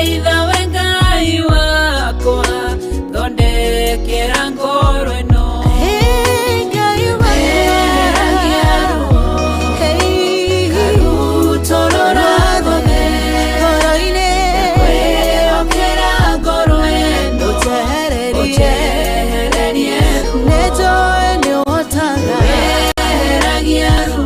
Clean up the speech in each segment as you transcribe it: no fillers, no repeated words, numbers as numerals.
thaitha wengai wakwa thondekera ngoro ĩno ngai weheragia ruo karutorora thothe ngoro-inĩ kwĩhokera ngoro ĩno ũnjehererie nĩnjũĩ nĩũhotaga weheragia ruo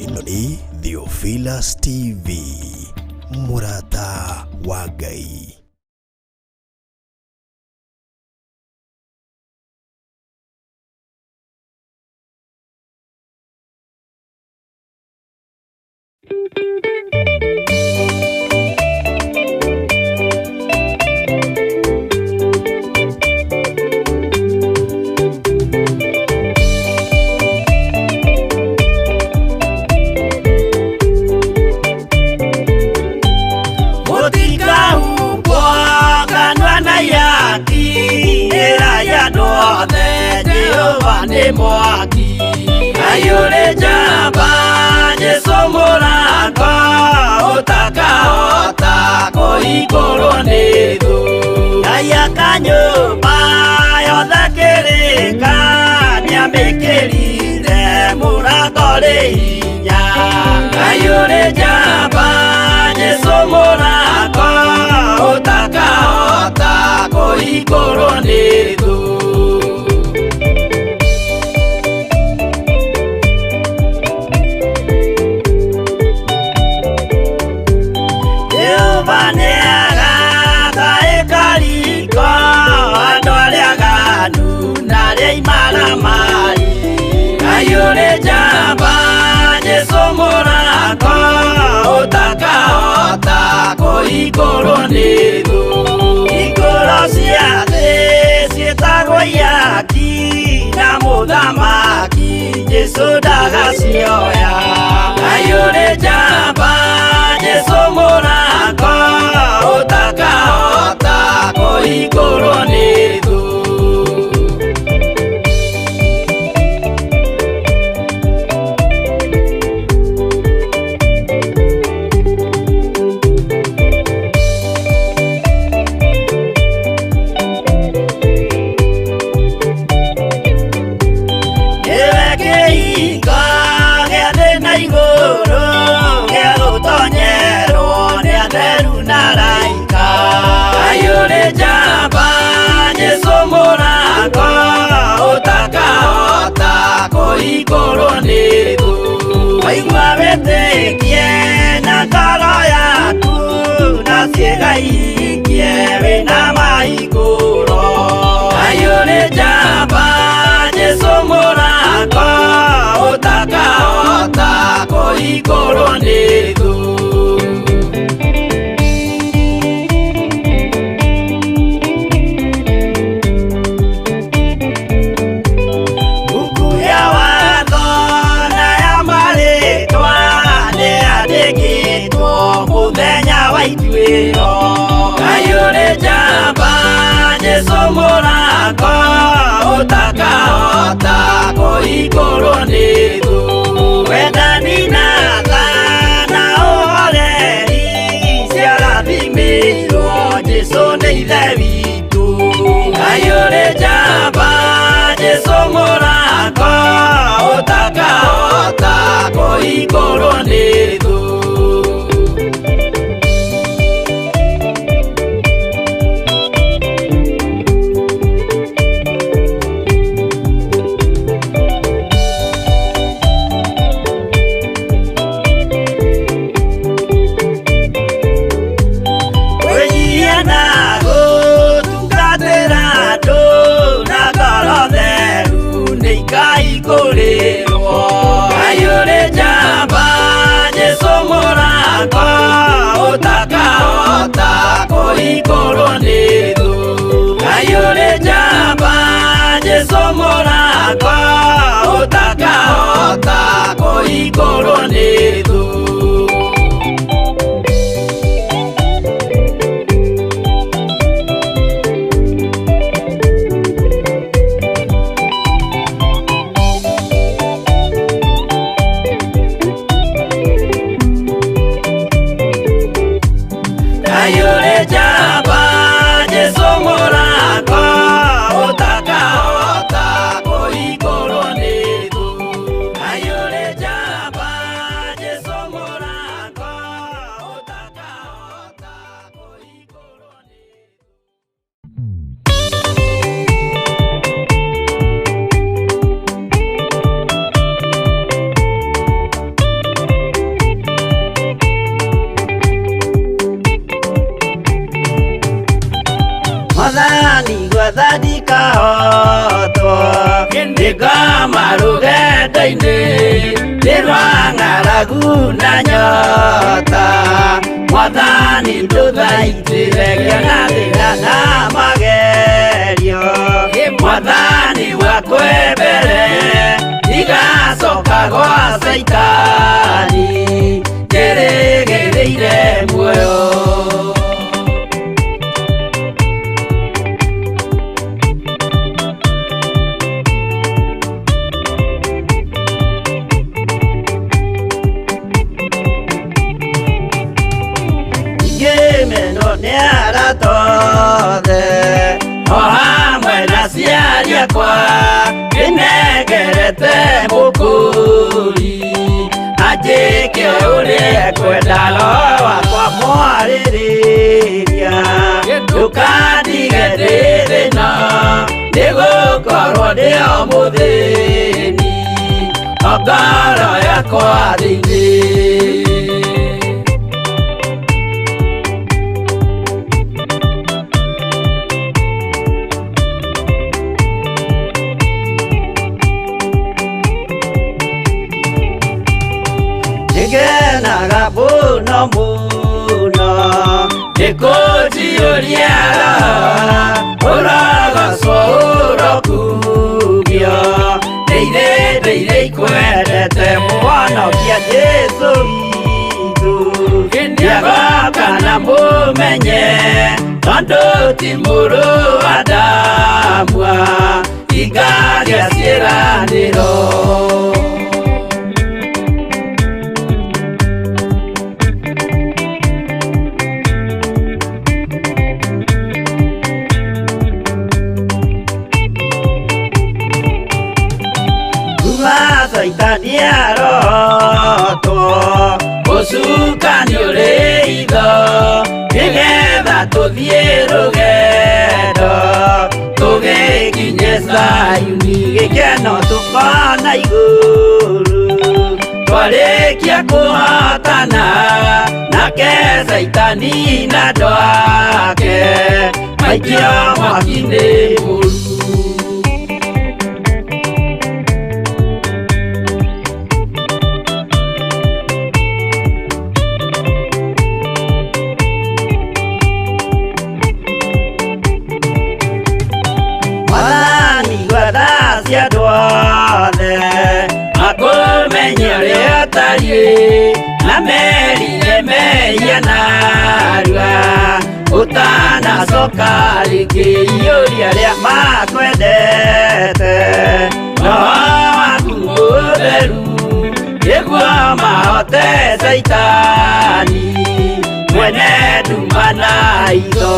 Inoni Theophilus TV Murata wa Ngai. nĩ mwaki. Ayũrĩ njamba Jesũ mũrango ũtakahota kũhingũrwo nĩ thũ. Ngai akanyũmba yothe kĩrĩka nĩamĩkĩrire mũrango rĩ hinya. Ayũrĩ njamba Jesũ mũrango ũtakahota kũhingũrwo nĩ thũ. Jehova nĩagathaĩka riko andũ arĩa aganu na arĩa imaramari. Ayũrĩ njamba Jesũ mũrango ũtakahota kũhingũrwo nĩ thũ. Hingũro cia thĩ ciĩtagwo ihaki na mũthamaki Jesũ ndagacioya. Ayũrĩ njamba Jesũ mũrango ũtakahota kũhingũrwo nĩ thũ. Nĩwe kĩhingo gĩa thĩ na igũrũ gĩa gũtonyerwo nĩ atheru na araika. Ayũrĩ njamba Jesũ mũrango ũtakahota kũhingũrwo nĩ thũ. Waigua wĩtĩkie na ngoro yaku na ciĩga ihingie wĩna mahingũro. Ayũrĩ njamba Jesũ mũrango ũtakahota kũhingũrwo nĩ thũ. Mbuku ya watho na ya marĩtwa nĩyandĩkĩtwo mũthenya wa ituĩro. Ayũrĩ njamba Jesũ mũrango ũtakahota kũhingũrwo nĩ thũ. Wendani na tha na ũhoreri ciarathimĩirwo Jesũ nĩ ithe witũ. Ayũrĩ njamba Jesũ mũrango ũtakahota kũhingũrwo nĩ thũ. Wĩnyihia na gũtungatĩra andũ na ngoro theru nĩikahingũrĩrwo. Ayũrĩ njamba Jesũ mũrango ũtakahota kũhingũrwo nĩ thũ. Ayũrĩ njamba Jesũ mũrango ũtakahota kũhingũrwo nĩ thũ. Ayũrĩ njamba Jesũ mũrango ũtakahota kũhingũrwo nĩ thũ. Ayũrĩ njamba Jesũ mũrango ũtakahota kũhingũrwo nĩ thũ. Mwathani gwathani kahotwo nĩngoma rũgendo-inĩ nĩ rwa ng'aragu na nyota. Mwathani ndũthaitĩre na thĩna na magerio. Mwathani wakwe mbere igacoka gwa Saitani njĩrĩgĩrĩire muoyo. ciothe o hamwe na ciari akwa ndĩnengerete mũkũri anjĩke ũrĩa kwenda roho wakwa mwarĩrĩria ndũkandige ndĩ thĩna nĩgũkorwo ndĩ o mũthĩni o ngoro yakwa thĩinĩ. Ngenaga mũno mũno nĩkũnjiyũria ũrogocwo ũrokugio ndĩirĩ ikwendete mũhonokia Jesũ witũ ndiagoka na mũmenye tondũ ti mũrũ wa ndamwa ingagĩa ciĩranĩro. Saitani arotwo ũcukani ũrĩ itho nĩgetha tũthiĩ rũgendo tũgĩkinye Zayuni gĩkeno tũkona igũrũ twarĩkia kũhotana nake Saitani na andũ ake maikio mwaki-inĩ mũru. Na merire meia narua utanacoka rĩngĩ iyũria rĩa makwendete roho waku mũtheru nĩguo mahote Saitani mwene nduma na itho.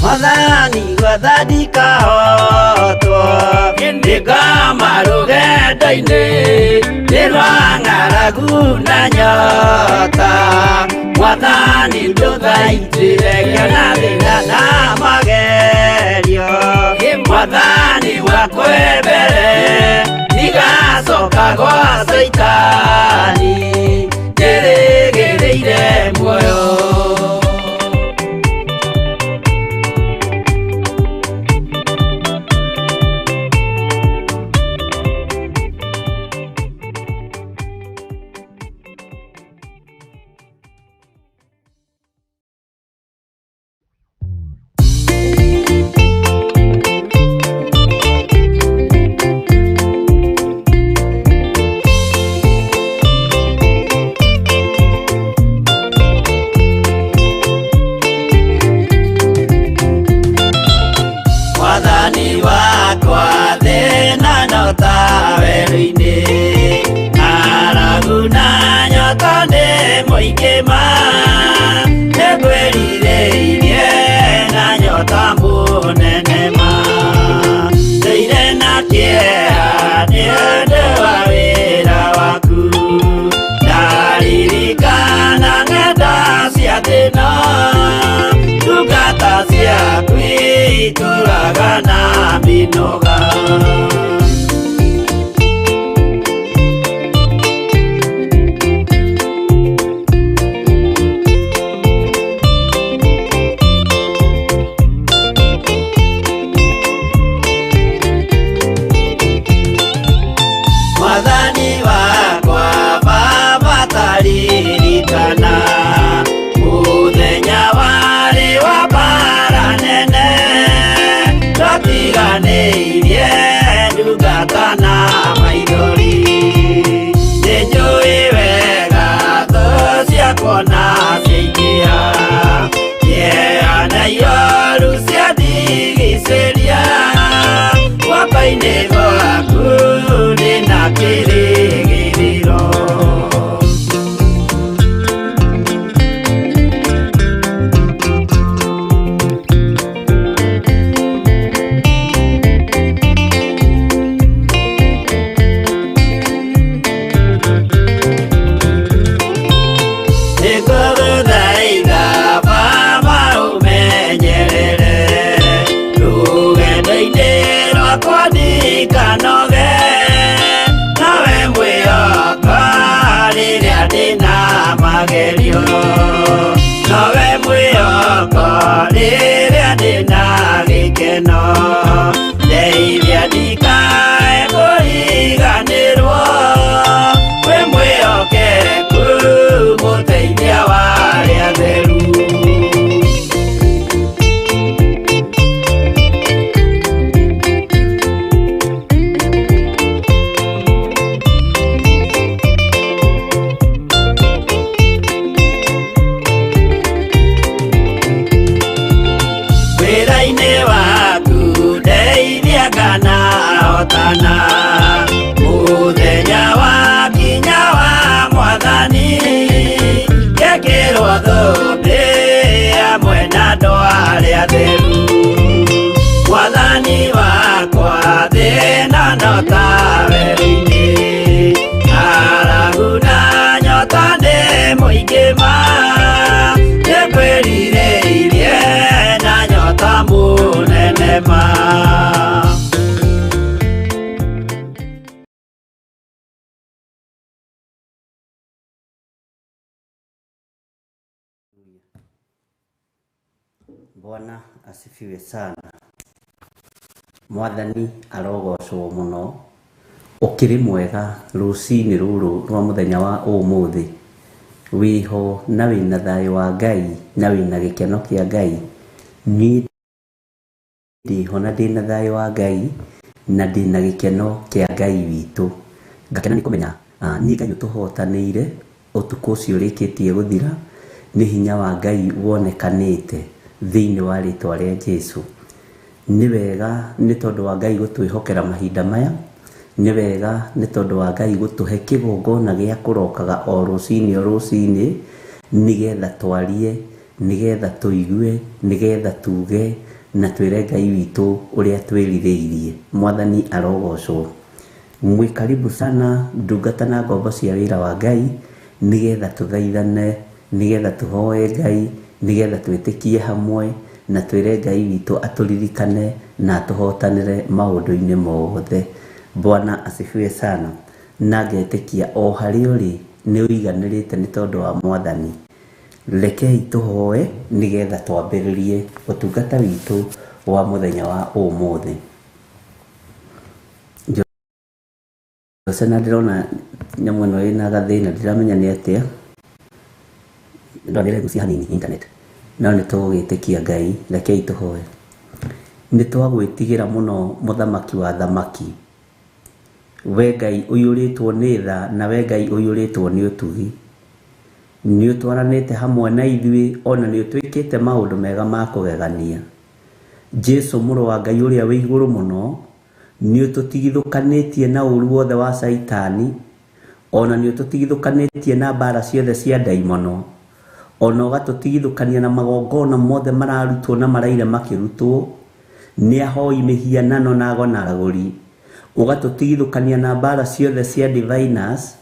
Mwathani gwathani kahotwo nĩngoma rũgendo-inĩ nĩ rwa ng'aragu na nyota Mwathani ndũthaitĩre ngĩona thĩna na magerio Mwathani wakwa mbere ndigacoka gwa Saitani ndĩrĩgĩrĩire muoyo. magerio nowe mwĩhoko rĩrĩa ndĩna gĩkeno ndeithia ndikae kũriganĩrwo wĩ mwĩhokeku mũteithia wa arĩa atheru. Muthenya wa kinya wa Mwathani gekĩrwo thũmbĩ hamwe na andũ arĩa atheru. Mwathani wakwa thĩna no ta werũ-inĩ arabu na nyota nĩ mũingĩ ma nĩngwĩrirĩirie na nyota mũnene ma. Bwana asifiwe sana. Mwathani arogocwo muno. Ukiri mwega rucinĩ rũrũ rwa mũthenya wa ũmũthĩ. Wiho na wĩna thayũ wa Ngai na wĩna gĩkeno kĩa Ngai. Niĩ ndiho na ndĩna thayũ wa Ngai na ndĩna gĩkeno kĩa Ngai witũ. Ngakena nĩ kũmenya niĩ Ngai ũtũhotanĩire ũtukũ ũcio ũrĩkĩtie gũthira. Nĩ hinya wa Ngai wonekanĩte thĩinĩ wa rĩtwa rĩa Jesũ. Nĩ wega nĩ tondũ wa Ngai gũtwĩhokera mahinda maya. Nĩ wega nĩ tondũ wa Ngai gũtũhe kĩgongona gĩa kũrokaga o rũcinĩ o rũcinĩ, nĩgetha twarie, nĩgetha tũigue, nĩgetha tuge na twĩre Ngai witũ ũrĩa twĩrirĩirie. Mwathani arogocwo. Mwĩ karibu sana ndungata na ngombo cia wĩra wa Ngai, nĩgetha tũthaithane, nĩgetha tũhoe Ngai, nĩgetha twĩtĩkie hamwe na twĩre Ngai witũ atũririkane na atũhotanĩre maũndũ-inĩ mothe. Bwana asifiwe sana. Na ngetĩkia o harĩa ũrĩ nĩ ũiganĩrĩte nĩ tondũ wa Mwathani. Rekei tũhoe nĩgetha twambĩrĩrie ũtungata witũ wa mũthenya wa ũmũthĩ. Jose na ndĩrona nyamũ ĩno ĩna gathĩna ndiramenya nĩ atĩa. Ndonire gucia hanini internet. No nĩ tũgĩtĩkia Ngai, rekei tũhoe. Nĩ twagwĩtigĩra mũno mũthamaki wa thamaki. We Ngai ũiyũrĩtwo nĩ tha na we Ngai ũiyũrĩtwo nĩ ũtugi. Nĩ ũtwaranĩte hamwe na ithuĩ ona nĩ ũtwĩkĩte maũndũ mega ma kũgegania. Jesũ mũrũ wa Ngai ũrĩa wĩ igũrũ mũno nĩ ũtũtigithũkanĩtie na ũru wothe wa Saitani, ona nĩ ũtũtigithũkanĩtie na mbara ciothe cia ndaimono, ona ũgatũtigithũkania na magongona mothe mararutwo na maraire makĩrutwo nĩ ahoi mĩhianano na agonaragũri. Ũgatũtigithũkania na mbara ciothe cia diviners,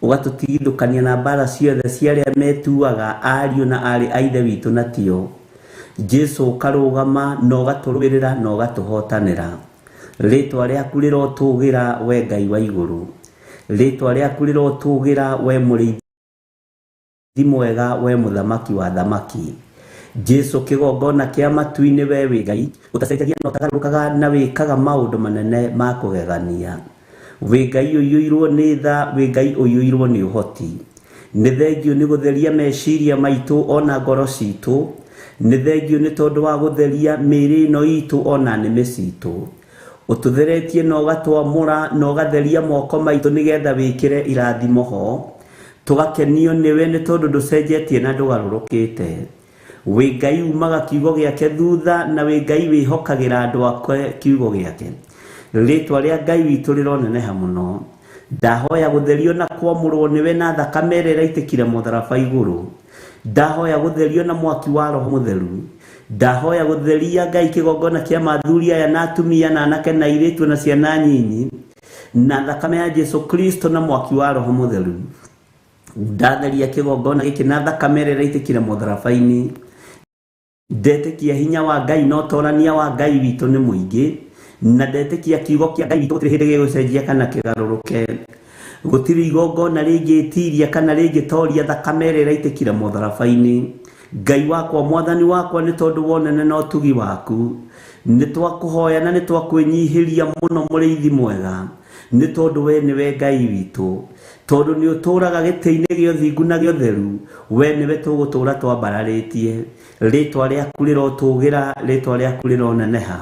ũgatũtigithũkania na mbara ciothe cia arĩa metuaga ariũ na arĩ a Ithe witũ na tio. Jesũ ũkarũgama na ũgatũrũĩrĩra na ũgatũhotanĩra. Rĩtwa rĩaku rĩrotũgĩra we Ngai wa igũrũ. Rĩtwa rĩaku rĩrotũgĩra we mũrĩithi mwega, we mũthamaki wa thamaki. Jesũ kĩgongona kĩa matu-inĩ we wĩ Ngai ũtacenjagia na ũtagarũrũkaga na wĩkaga maũndũ manene ma kũgegania. Wĩ Ngai ũiyũirwo nĩ tha, wĩ Ngai ũiyũirwo nĩ ũhoti. Nĩ thengio nĩ gũtheria meciria maitũ ona ngoro citũ. Nĩ thengio nĩ tondũ wa gũtheria mĩĩrĩ ĩno itũ ona nĩmĩ citũ. Ũtũtheretie na ũgatwamũra na ũgatheria moko maitũ nĩgetha wĩkĩre irathimo ho. Tũgakenio nĩwe nĩ tondũ ndũcenjetie na ndũgarũrũkĩte. Wĩ Ngai umaga kiugo gĩake thutha na wĩ Ngai wĩhokagĩra andũ ake kiugo gĩake. Rĩtwa rĩa Ngai witũ rĩroneneha mũno. Ndahoya gũtherio na kwamũrwo nĩwe na thakame ĩrĩa ĩraitĩkire mũtharaba igũrũ. Ndahoya gũtherio na mwaki wa Roho Mũtheru. Ndahoya gũtheria Ngai kĩgongona kĩa mathuri aya na atumia na anake na airĩtu na ciana nyinyi na thakame ya Jesũ Kristo na mwaki wa Roho Mũtheru. Ndatheria kĩgongona gĩkĩ na thakame ĩrĩa ĩraitĩkire mũtharaba-inĩ. Ndetĩkia hinya wa Ngai na ũtonania wa Ngai witũ nĩ mũingĩ, na ndetĩkia kiugo kĩa Ngai witũ gũtirĩ hĩndĩ gĩgũcenjia kana kĩgarũrũke. gutiri igongona ringitiria kana ringitoria thakame ĩrĩa ĩraitĩkire mũtharaba-inĩ. Ngai wakwa mwathani wakwa nĩ tondũ wonene na ũtugi waku, nĩ twakũhoya na nĩ twakwĩnyihĩria mũno mũrĩithi mwega, nĩ tondũ we nĩwe Ngai witũ, tondũ nĩ ũtũũraga gĩtĩ-inĩ gĩa ũthingu na gĩa ũtheru. We nĩwe tũgũtũũra twambararĩtie, rĩtwa rĩaku rĩrotũũgĩra, rĩtwa rĩaku rĩroneneha,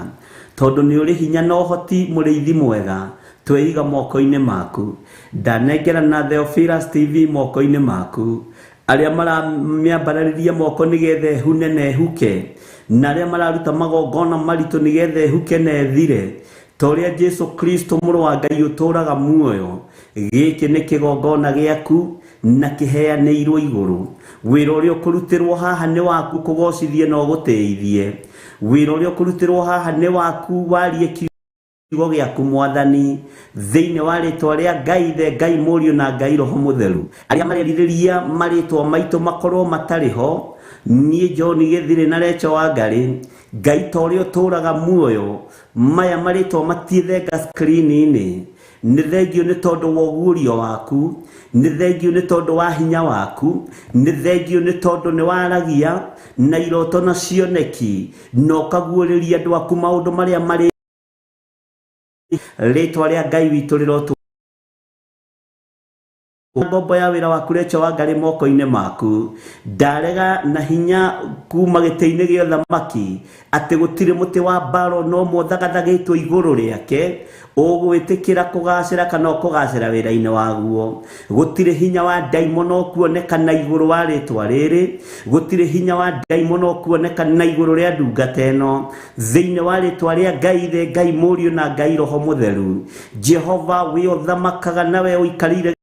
tondũ nĩ ũrĩ hinya na ũhoti mũrĩithi mwega. Tweiga moko-inĩ maku, ndanengerana Theophilus TV moko-inĩ maku, arĩa maramĩambararĩria moko nĩgetha ehune na ehuke, na arĩa mararuta magongona maritũ nĩgetha ehuke na ethire, ta ũrĩa Jesu Kristo mũrũ wa Ngai ũtũũraga muoyo. Gĩkĩ nĩ kĩgongona gĩaku na kĩheanĩirwo igũrũ. Wĩra ũrĩa ũkũrutĩrwo haha nĩ waku kũgocithie na ũgũteithie. Wĩra ũrĩa ũkũrutĩrwo haha nĩ waku warie kiugo gĩaku mwathani, thĩinĩ wa rĩtwa rĩa Ngai Ithe, Ngai Mũriũ na Ngai Roho Mũtheru. Arĩa marerirĩria marĩtwa maitũ makorwo matarĩ ho, niĩ John Gĩthirĩ na Recho Wangarĩ, Ngai ta ũrĩa ũtũũraga muoyo, maya marĩtwa matiethenga screen-inĩ. Nĩ thengio nĩ tondũ wa ũguũrio waku, nĩ thengio nĩ tondũ wa hinya waku, nĩ thengio nĩ tondũ nĩ waragia na iroto na cioneki, na ũkaguũrĩria andũ aku maũndũ marĩa marĩ. Rĩtwa rĩa Ngai witũ rĩrotũ ngombo ya wĩra waku Recho Wangarĩ moko-inĩ maku. Ndarega na hinya kuma gĩtĩ-inĩ gĩa ũthamaki atĩ gũtirĩ mũtĩ wa mbaro no mũthagathagĩtwo igũrũ rĩake ũgwĩtĩkĩra kũgacĩra kana ũkũgacĩra wĩra-inĩ waguo. Gũtirĩ hinya wa ndaimono ũkuonekana igũrũ wa rĩtwa rĩrĩ, gũtirĩ hinya wa ndaimono ũkuonekana igũrũ rĩa ndungata ĩno, thĩinĩ wa rĩtwa rĩa Ngai Ithe, Ngai Mũriũ na Ngai Roho Mũtheru. Jehova we ũthamakaga nawe ũikarĩire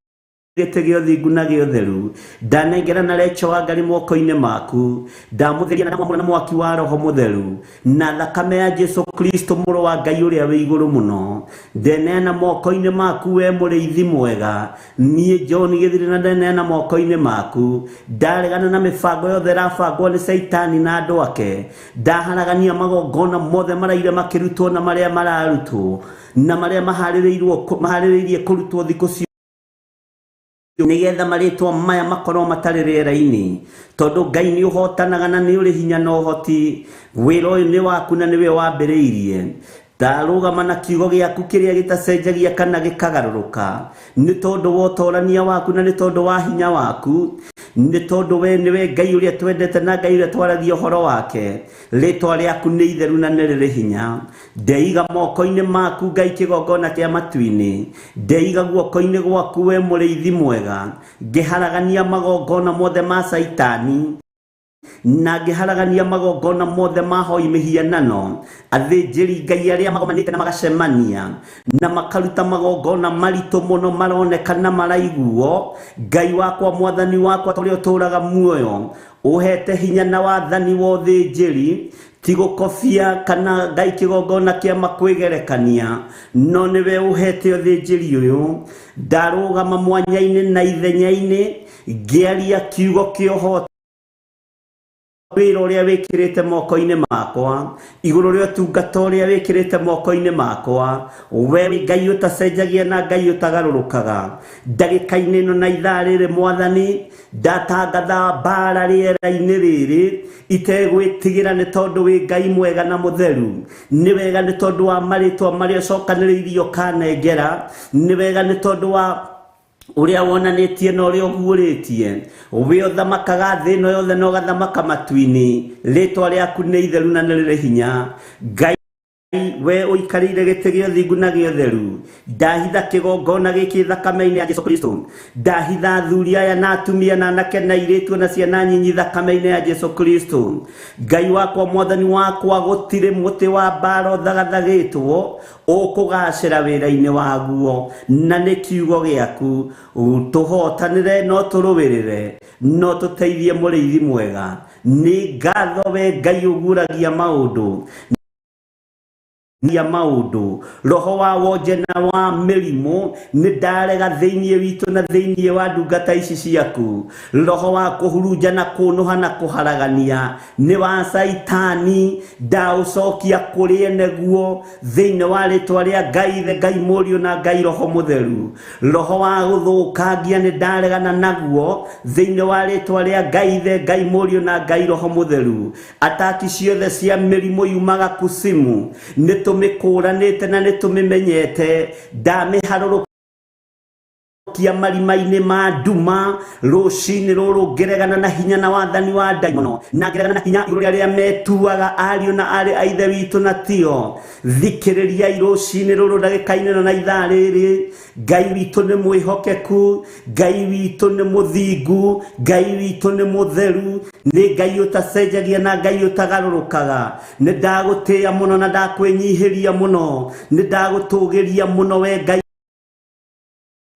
gĩtĩ gĩa ũthingu na gĩa ũtheru. Ndanengerana Recho Wangarĩ moko-inĩ maku, ndamũtheria na ndamwamũra na mwaki wa Roho Mũtheru na thakame ya Jesu Kristo mũrũ wa Ngai ũrĩa wĩ igũrũ mũno. Ndeneana moko-inĩ maku we mũrĩithi mwega, niĩ John Gĩthirĩ na ndeneana moko-inĩ maku. Ndaregana na mĩbango yothe ĩrabangwo nĩ Saitani na andũ ake, ndaharagania magongona mothe maraire makĩrutwo na marĩa mararutwo na marĩa maharĩrĩirie kũrutwo thikũ cio, nĩgetha marĩtwa maya makorwo matarĩ rĩera-inĩ, tondũ Ngai nĩ ũhotanaga na nĩ ũrĩ hinya na ũhoti. Wĩra ũyũ nĩ waku na nĩwe wambĩrĩirie. Ndarũgama na kiugo gĩaku kĩrĩa gĩtacenjagia kana gĩkagarũrũka, nĩ tondũ wa ũtorania waku na nĩ tondũ wa hinya waku, nĩ tondũ we nĩwe Ngai ũrĩa twendete na Ngai ũrĩa twaragia ũhoro wake. Rĩtwa rĩaku nĩ itheru na nĩ rĩrĩ hinya. Ndeiga moko-inĩ maku Ngai kĩgongona kĩa matu-inĩ, ndeiga guoko-inĩ gwaku we mũrĩithi mwega, ngĩharagania magongona mothe ma Saitani na ngĩharagania magongona mothe mahoi mĩhianano. Athĩnjĩri Ngai arĩa magomanĩte na magacemania na makaruta magongona maritũ mũno maronekana maraiguo. Ngai wakwa mwathani wakwa ta ũrĩa ũtũũraga muoyo, ũhete hinya na wathani wa ũthĩnjĩri, ti gũkobia kana Ngai kĩgongona kĩa makwĩgerekania, no nĩwe ũhete ũthĩnjĩri ũyũ. Ndarũgama mwanya-inĩ na ithenya-inĩ ngĩaria kiugo kĩa ũhoti wĩra ũrĩa wĩkĩrĩte moko-inĩ makwa, igũrũ rĩa ũtungata ũrĩa wĩkĩrĩte moko-inĩ makwa. We Ngai ũtacenjagia na Ngai ũtagarũrũkaga. Ndagĩka-inĩ ĩno na ithaa rĩrĩ mwathani, ndatangatha mbara rĩera-inĩ rĩrĩ itegwĩtigĩra, nĩ tondũ wĩ Ngai mwega na mũtheru. Nĩ wega nĩ tondũ wa marĩtwa marĩa ũcokanĩrĩirie ũkanengera. Nĩ wega nĩ tondũ wa ũrĩa wonanĩtie na ũrĩa ũguũrĩtie. We ũthamakaga thĩ ĩno yothe na ũgathamaka matu-inĩ. Rĩtwa rĩaku nĩ itheru na nĩ rĩrĩ hinya. Ngai we ũikarĩire gĩtĩ gĩa ũthingu na gĩa ũtheru, ndahitha kĩgongona gĩkĩ thakame-inĩ ya Jesu Kristo. Ndahitha athuri aya na atumia na anake na airĩtu na ciana nyinyi thakame-inĩ ya Jesu Kristo. Ngai wakwa mwathani wakwa, gũtirĩ mũtĩ wa mbara ũthagathagĩtwo ũkũgacĩra wĩra-inĩ waguo, na nĩ kiugo gĩaku. Tũhotanĩre no tũrũwĩrĩre no tũteithie mũrĩithi mwega. Nĩ ngatho we Ngai ũguũragia maũndũ. nia maundu roho wa wonjena wa mirimo ni ndarega thiini witu na thiini wa ndungata ici ciaku roho wa kuhuruja na kunuha na kuharagania ni wa saitani ndaucokia kuri eneguo thiini wa ritwa ria Ngai the Ngai Murio na Ngai Roho Mutheru roho wa guthukangia ni ndaregana naguo thiini wa ritwa ria Ngai the Ngai Murio na Ngai Roho Mutheru ataki ciothe cia mirimo yumaga kusimu ni tumikuranite na nitumimenyete ndamiharuru kia marima-ini ma nduma rucini ruru ngeregana na hinya na wathani wa ndaimono na ngeregana na hinya iguru ria metuaga ariu na ari a ithe witu na tio thikiriria rucini ruru ndagika-ini na ithaa riri Ngai witu ni mwihokeku Ngai witu ni muthingu Ngai witu ni mutheru ni Ngai utacenjagia na Ngai utagarurukaga ni ndagutia muno na ndakwinyihiria muno ni ndagutugiria muno we Ngai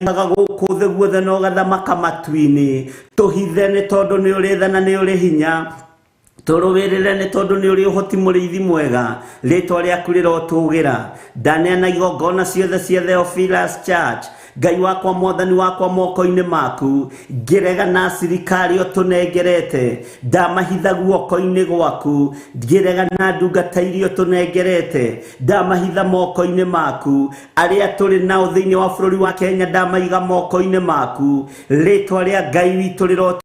guku the guothe no gathamaka matu-ini tuhithe ni tondu ni uri tha na ni uri hinya turuwirire ni tondu ni uri uhoti muriithi mwega ritwa riaku rirotugira ndaneana igongona ciothe cia Theophilus Church Ngai wakwa mwathani wakwa moko-ini maku ngirega na sirikari otunengerete ndamahitha guoko-ini gwaku ngirega na ndungata iria otunengerete ndamahitha moko-ini maku aria turi nao thiini wa bururi wa Kenya ndamaiga moko-ini maku ritwa ria Ngai witu riro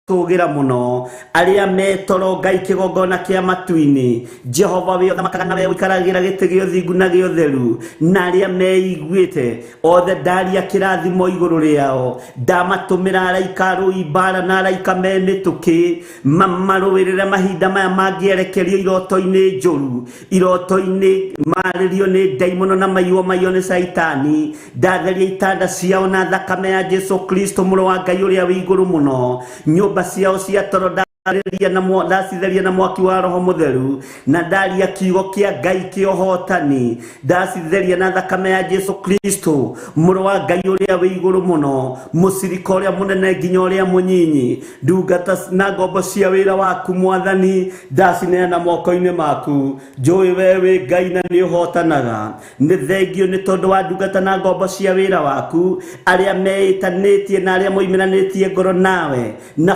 tugira muno aria metoro Ngai kigongona kia matu-ini Jehova we thamakaga na we wikaragira giti gio thingu na gio theru na aria meiguite othe ndaria kirathimo iguru riao ndamatumira araika rui mbara na araika memituki mamarũwĩrĩre mahinda maya mangierekerio iroto-ini njũru iroto-ini maririo ni ndaimono na maiwo maio ni saitani ndatheria itanda ciao na thakame ya Jesu Kristo mũrũ wa Ngai ũrĩa wĩ igũrũ mũno nyũmba ciao cia toro ndacithĩria na mwaki wa Roho Mutheru na ndaria kiugo kia Ngai kia ũhotani ndacithĩria na thakame ya Jesu Kristo mũrũ wa Ngai ũrĩa wĩ igũrũ mũno mũcirika ũrĩa mũnene nginya ũrĩa mũnyinyi ndungata na ngombo cia wĩra waku mwathani ndacineana moko-ini maku njũĩ we wĩ Ngai na nĩ ũhotanaga nĩ thengio nĩ tondũ wa ndungata na ngombo cia wĩra waku arĩa meĩtanĩtie na arĩa moimanĩtie ngoro nawe na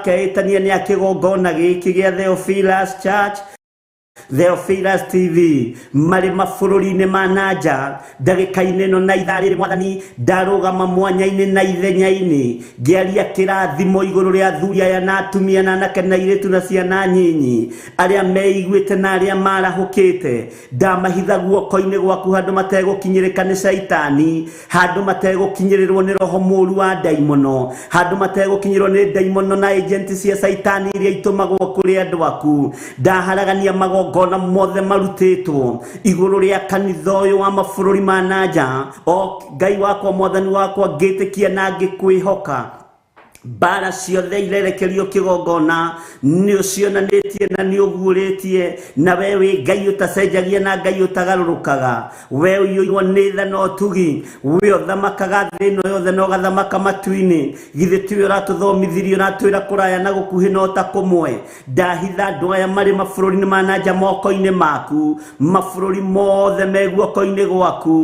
keĩtania nĩ kigongona giki gia Theophilus Church Theophilus TV mari mabũrũri-inĩ ma nanja ndagĩka-inĩ ĩno na ithaa rĩrĩ mwathani ndarũgama mwanya-inĩ na ithenya-inĩ ngĩaria kĩrathimo igũrũ rĩa athuri aya na atumia na anake na airĩtu na ciana nyinyi arĩa meiguĩte na arĩa marahũkĩte ndamahitha guoko-inĩ gwaku handũ mategũkinyĩrĩka nĩ saitani handũ mategũkinyĩrĩrwo nĩ roho mũũru wa ndaimono handũ mategũkinyĩrwo nĩ ndaimono na agenti cia saitani iria itũmagwo kũrĩ andũ aku ndaharagania magongona mothe marutĩtwo igũrũ rĩa kanitha ũyũ wa mabũrũri ma nanja o Ngai wakwa mwathani wakwa ngĩtĩkia na ngĩkwĩhoka bara ciothe irerekerio kigongona nĩ ũcionanĩtie na nĩ ũguũrĩtie na we wĩ Ngai ũtacenjagia na Ngai ũtagarũrũkaga we ũiyũirwo nĩ tha na ũtugi we ũthamakaga thĩ ĩno yothe na ũgathamaka matu-inĩ githĩ tiwe ũratũthomithirie ũratwĩra kũraya na gũkuhĩ no ta kũmwe ndahitha andũ aya marĩ mabũrũri-inĩ ma nanja moko-inĩ maku mabũrũri mothe me guoko-inĩ gwaku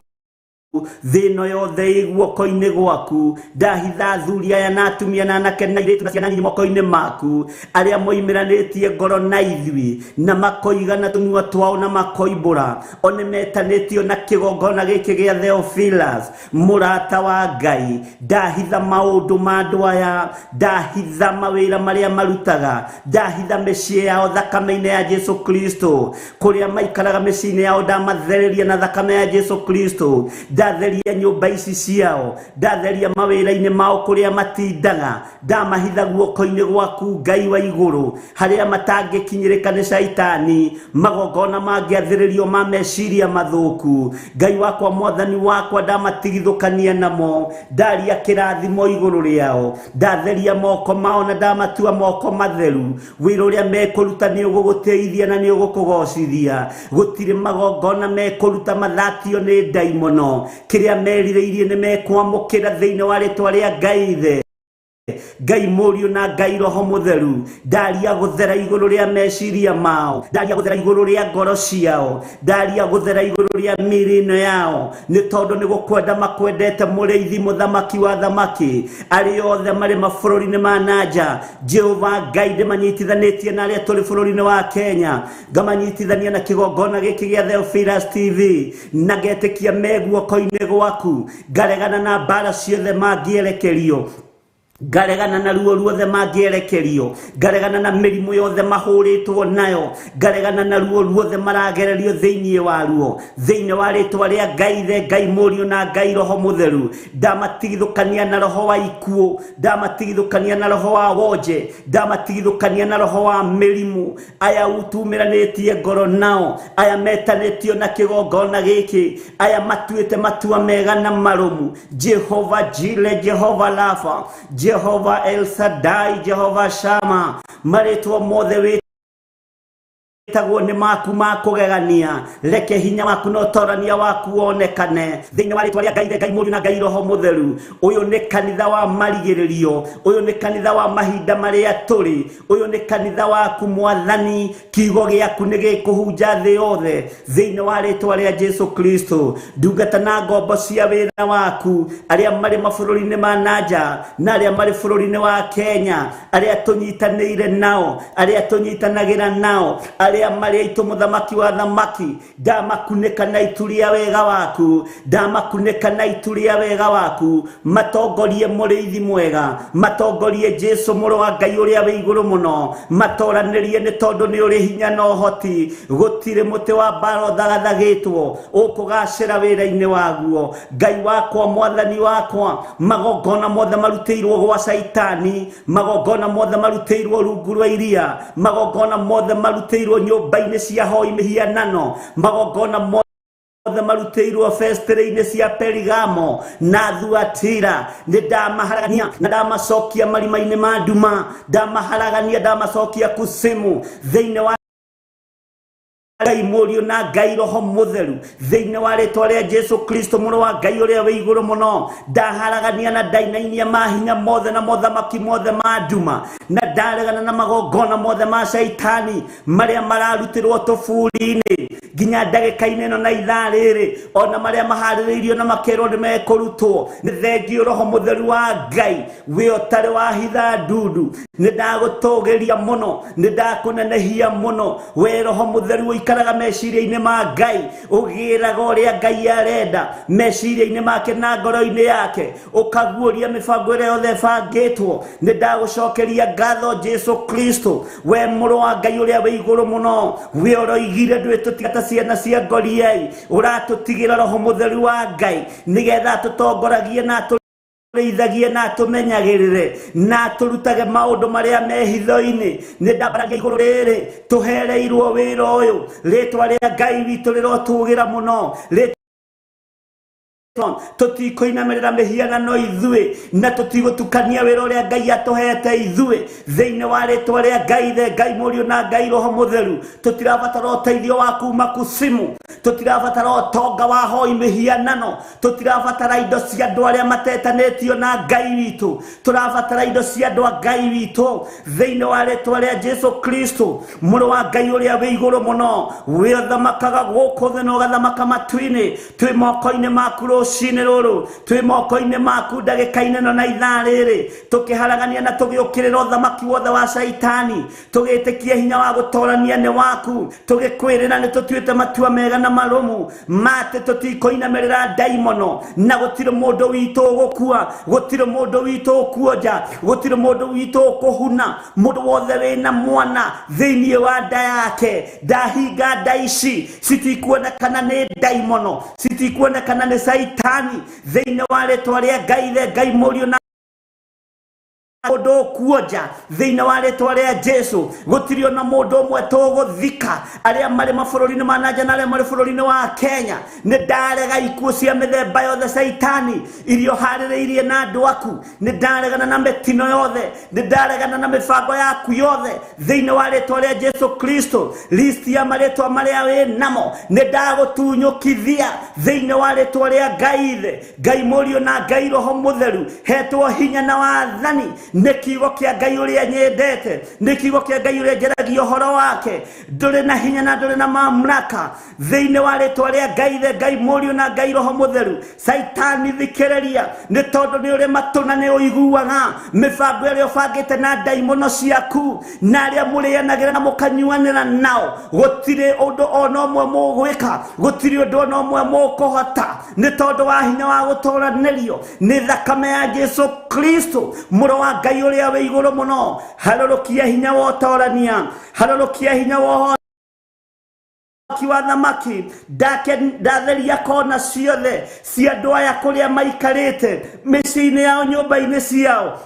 thino yothe iguoko-inĩ gwaku ndahitha athuri aya na atumia na anake na airĩtu na ciana nyinyi moko-inĩ maku arĩa moimanĩtie ngoro na ithuĩ na makoigana tũnua twao na makoimbũra o nĩ metanĩtio na kĩgongona gĩkĩ gĩa Theophilus mũrata wa Ngai ndahitha maũndũ ma andũ aya ndahitha mawĩra marĩa marutaga ndahitha mĩciĩ yao thakame-inĩ ya Jesu Kristo kũrĩa maikaraga mĩciĩ-inĩ yao ndamathereria na thakame ya Jesu Kristo ndatheria nyũmba ici ciao ndatheria mawĩra-inĩ mao kũrĩa matindaga ndamahitha guoko-inĩ gwaku Ngai wa igũrũ harĩa matangĩkinyĩrĩka nĩ saitani magongona mangĩathĩrĩrio ma meciria mathũku Ngai wakwa mwathani wakwa ndamatigithũkania namo ndaria kĩrathimo igũrũ rĩao ndatheria moko mao na ndamatua moko matheru wĩra ũrĩa mekũruta nĩ ũgũgũteithia na nĩ ũgũkũgocithia gũtirĩ magongona mekũruta mathakio nĩ ndaimono kĩrĩa merirĩirie nĩ mekwamũkĩra thĩinĩ wa rĩtwa rĩa Ngai ithe Ngai Mũriũ na Ngai Roho Mũtheru ndaria gũthera igũrũ rĩa meciria mao, ndaria gũthera igũrũ rĩa ngoro ciao, ndaria gũthera igũrũ rĩa mĩĩrĩ ĩno yao, nĩ tondũ nĩ gũkwenda makwendete Mũrĩithi Mũthamaki wa thamaki. Arĩa othe marĩ mabũrũri-inĩ ma nanja, Jehova Ngai ndĩmanyitithanĩtie na arĩa tũrĩ bũrũri-inĩ wa Kenya, ngamanyitithania na kĩgongona gĩkĩ gĩa Theophilus TV, na ngetĩkia me guoko-inĩ gwaku, ngaregana na mbara ciothe mangĩerekerio, ngaregana na ruo ruothe mangĩerekerio, ngaregana na mĩrimũ yothe mahũrĩtwo nayo, ngaregana na ruo ruothe maragererio thĩinĩ waruo, thĩinĩ wa rĩtwa rĩa Ngai Ithe, Ngai Mũriũ na Ngai Roho Mũtheru. Ndamatigithũkania na roho wa ikuũ, ndamatigithũkania na roho wa wonje, ndamatigithũkania na roho wa mĩrimũ. Aya utumiranĩtie ngoro nao, aya metanĩtio na kĩgongona gĩkĩ, aya matuĩte matua mega na marũmu. Jehova Jire, Jehova Rafa, Jehova El Shaddai, Jehova Shama, marĩtwa mothe wĩtagwo nĩ maku ma kũgegania, reke hinya waku na ũtorania waku wonekane thĩinĩ wa rĩtwa rĩa Ngai Ithe, Ngai Mũriũ na Ngai Roho Mũtheru. Ũyũ nĩ kanitha wa marigĩrĩrio, ũyũ nĩ kanitha wa mahinda marĩa tũrĩ, ũyũ nĩ kanitha waku Mwathani. Kiugo gĩaku nĩ gĩkũhunja thĩ yothe thĩinĩ wa rĩtwa rĩa Jesu Kristo. Ndungata na ngombo cia wĩra waku, arĩa marĩ mabũrũri-inĩ ma nanja na arĩa marĩ bũrũri-inĩ wa Kenya, arĩa tũnyitanĩire nao, arĩa tũnyitanagĩra nao, arĩa marĩ aitũ Mũthamaki wa thamaki, ndamakunĩka na itu rĩa wega waku, ndamakunĩka na itu rĩa wega waku. Matongorie Mũrĩithi mwega, matongorie Jesu Mũrũ wa Ngai ũrĩa wĩ igũrũ mũno, matoranĩrie nĩ tondũ nĩ ũrĩ hinya na ũhoti. Gũtirĩ mũtĩ wa mbara ũthagathagĩtwo ũkũgacĩra wĩra-inĩ waguo. Ngai wakwa, Mwathani wakwa, magongona mothe marutĩirwo gwa Saitani, magongona mothe marutĩirwo rungu rwa iria, magongona mothe marutĩirwo nyũmba-inĩ cia hoi mĩhianano, magongona mothe marutĩirwo festere-inĩ cia Perigamo na Thuatira, nĩ ndamaharagania na ndamacokia marima-inĩ ma nduma, ndamaharagania ndamacokia kusimu thĩinĩ wa Ngai Mũriũ na Ngai Roho Mũtheru, thĩinĩ wa rĩtwa rĩa Jesu Kristo Mũrũ wa Ngai ũrĩa wĩ igũrũ mũno. Ndaharagania na ndainainia mahinya mothe na mothamaki mothe ma nduma, na ndaregana na magongona mothe ma Saitani marĩa mararutĩrwo tũburi-inĩ nginya ndagĩka-inĩ ĩno na ithaa rĩrĩ, ona marĩa maharĩrĩirio na makerwo nĩ mekũrutwo. Nĩ thengio Roho Mũtheru wa Ngai, wĩ ũtarĩ wa hitha ndundu, nĩ ndagũtũgĩria mũno, nĩ ndakũnenehia mũno. Wĩ Roho Mũtheru ikaraga meciria-inĩ ma Ngai, ũgĩraga ũrĩa Ngai arenda meciria-inĩ make na ngoro-inĩ yake, ũkaguũria mĩbango ĩrĩa yothe ĩbangĩtwo. Nĩ ndagũcokeria ngatho Jesu Kristo, we Mũrũ wa Ngai ũrĩa wĩ igũrũ mũno. We ũroigire ndwĩtũtiga ta ciana cia ngoriai, ũratũtigĩra Roho Mũtheru wa Ngai nĩgetha tũtongoragie na ithagie na tũmenyagĩrĩre na tũrutage maũndũ marĩa me hitho-inĩ. Nĩ ndambaragia igũrũ rĩrĩ tũhereirwo wĩra ũyũ, rĩtwa rĩa Ngai witũ rĩrotũgĩra mũno. Tũtikũinamĩrĩra mĩhianano ithuĩ, na tũtigũtukania wĩra ũrĩa Ngai atũhete ithuĩ thĩinĩ wa rĩtwa rĩa Ngai Ithe, Ngai Mũriũ na Ngai Roho Mũtheru. Tũtirabatara ũteithio wa kuma kusimu, tũtirabatara ũtonga wa hoi mĩhianano, tũtirabatara indo cia andũ arĩa matetanĩtio na Ngai witũ, tũrabatara indo cia andũ a Ngai witũ thĩinĩ wa rĩtwa rĩa Jesu Kristo Mũrũ wa Ngai ũrĩa wĩ igũrũ mũno. We ũthamakaga gũkũ thĩ na ũgathamaka matu-inĩ, twĩ moko-inĩ maku rũcinĩ rũrũ, twĩ moko-inĩ maku ndagĩka-inĩ ĩno na ithaa rĩrĩ, tũkĩharagania na tũgĩũkĩrĩra ũthamaki wothe wa Saitani, tũgĩtĩkia hinya wa gũtorania nĩ waku, tũgĩkwĩrĩra nĩ tũtuĩte matua mega na marũmu matĩ tũtikũinamĩrĩra ndaimono, na gũtirĩ mũndũ witũ ũgũkua, gũtirĩ mũndũ witũ ũkuonja, gũtirĩ mũndũ witũ ũkũhuna. Mũndũ wothe wĩna mwana thĩinĩ wa nda yake, ndahinga nda ici citikuonekana nĩ ndaimono, citikuonekana nĩ Saitani thĩinĩ wa rĩtwa rĩa Ngai Ithe, Ngai Mũriũ na mũndũ kuonja thĩinĩ wa rĩtwa rĩa Jesu. Gũtirĩ ona mũndũ ũmwe tũgũthika, arĩa marĩ mabũrũri-inĩ ma nanja na arĩa marĩ bũrũri-inĩ wa Kenya. Nĩ ndarega ikuũ cia mĩthemba yothe Saitani iria ũharĩrĩirie na andũ aku, nĩ ndaregana na mĩtino yothe, nĩ ndaregana na mĩbango yaku yothe thĩinĩ wa rĩtwa rĩa Jesu Kristo. Listi ya marĩtwa marĩa wĩ namo nĩ ndagũtunyũkithia thĩinĩ wa rĩtwa rĩa Ngai Ithe, Ngai Mũriũ na Ngai Roho Mũtheru. Hetwo hinya na wathani nĩ kiugo kĩa Ngai ũrĩa nyendete, nĩ kiugo kĩa Ngai ũrĩa njaragia ũhoro wake. Ndũrĩ na hinya na ndũrĩ na mamlaka thĩinĩ wa rĩĩtwa rĩa Ngai Ithe, Ngai Mũriũ na Ngai Roho Mũtheru. Saitani thikĩrĩria, nĩ tondũ nĩ ũrĩ matũ na nĩ ũiguaga mĩbango ĩrĩa ũbangĩte na ndaimono ciaku na arĩa mũrĩanagĩra na mũkanyuanĩra nao. Gũtirĩ ũndũ ona ũmwe mũgwĩka, gũtirĩ ũndũ ona ũmwe mũkũhota, nĩ tondũ wa hinya wa gũtũũranĩrio nĩ thakame ya Jesũ Kristo, mũrũ wa Ngai ũrĩa wĩ igũrũ mũno. Harũrũkia hinya wa ũtoorania, harũrũkia hinya wa kiwa thamaki, ndatheria kona ciothe cia andũ aya kũrĩa maikarĩte mĩciĩ-inĩ yao, nyũmba-inĩ ciao,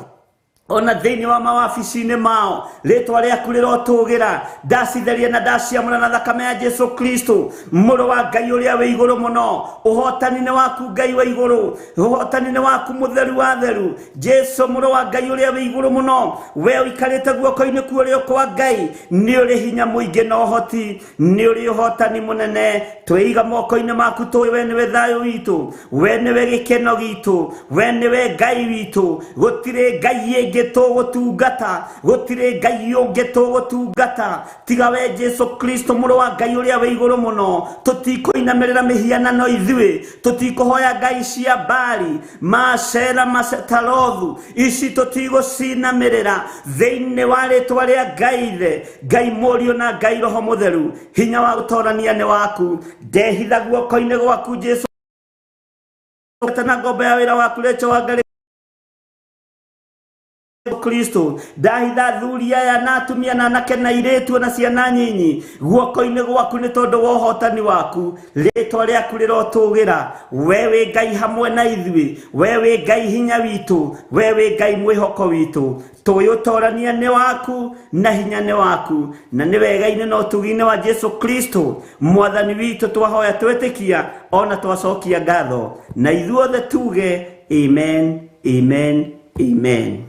ona thĩinĩ wa mawabici-inĩ mao. Rĩĩtwa rĩaku rĩrotũgĩra, ndacitheria na ndaciamũra na thakame ya Jesũ Kristo, mũrũ wa Ngai ũrĩa wĩ igũrũ mũno. Ũhotani nĩ waku Ngai wa igũrũ, ũhotani nĩ waku Mũtheru wa theru, Jesũ mũrũ wa Ngai ũrĩa wĩ igũrũ mũno. We ũikarĩte guoko-inĩ kuo kwa Ngai, nĩ ũrĩ hinya mũingĩ na ũhoti, nĩ ũrĩ ũhotani mũnene. Twĩiga moko-inĩ maku, tũĩ we nĩwe thayũ witũ, we nĩwe gĩkeno gitũ, we nĩwe Ngai witũ. Gũtirĩ Ngai ĩngĩ tũgũtungata, gũtirĩ Ngai ũngĩ tũgũtungata tiga we Jesũ Kristo, mũrũ wa Ngai ũrĩa wĩ igũrũ mũno. Tũtikũinamĩrĩra mĩhianano ithuĩ, tũtikũhoya ngai cia Baali, Maashera, Masetarothu, ici tũtigũcinamĩrĩra thĩinĩ wa rĩĩtwa rĩa Ngai Ithe, Ngai Mũriũ na Ngai Roho Mũtheru. Hinya wa gũtoorania nĩ waku, ndehitha guoko-inĩ gwaku Jesũ, na ngombo ya wĩra waku rĩĩtwa Ngai Kristo. Ndahitha thuri aya na atumia na anake na airĩtu na ciana nyinyi guoko-inĩ gwaku, nĩ tondũ wa ũhotani waku. Rĩĩtwa rĩaku rĩrotũgĩra, we wĩ Ngai hamwe na ithuĩ, we wĩ Ngai hinya witũ, we wĩ Ngai mwĩhoko witũ. Tũĩ ũtoorania nĩ waku na hinya nĩ waku, na nĩ wega-inĩ na ũtugi-inĩ wa Jesũ Kristo mwathani witũ twahoya twĩtĩkia ona twacokia ngatho, na ithuothe tuge amen, amen, amen.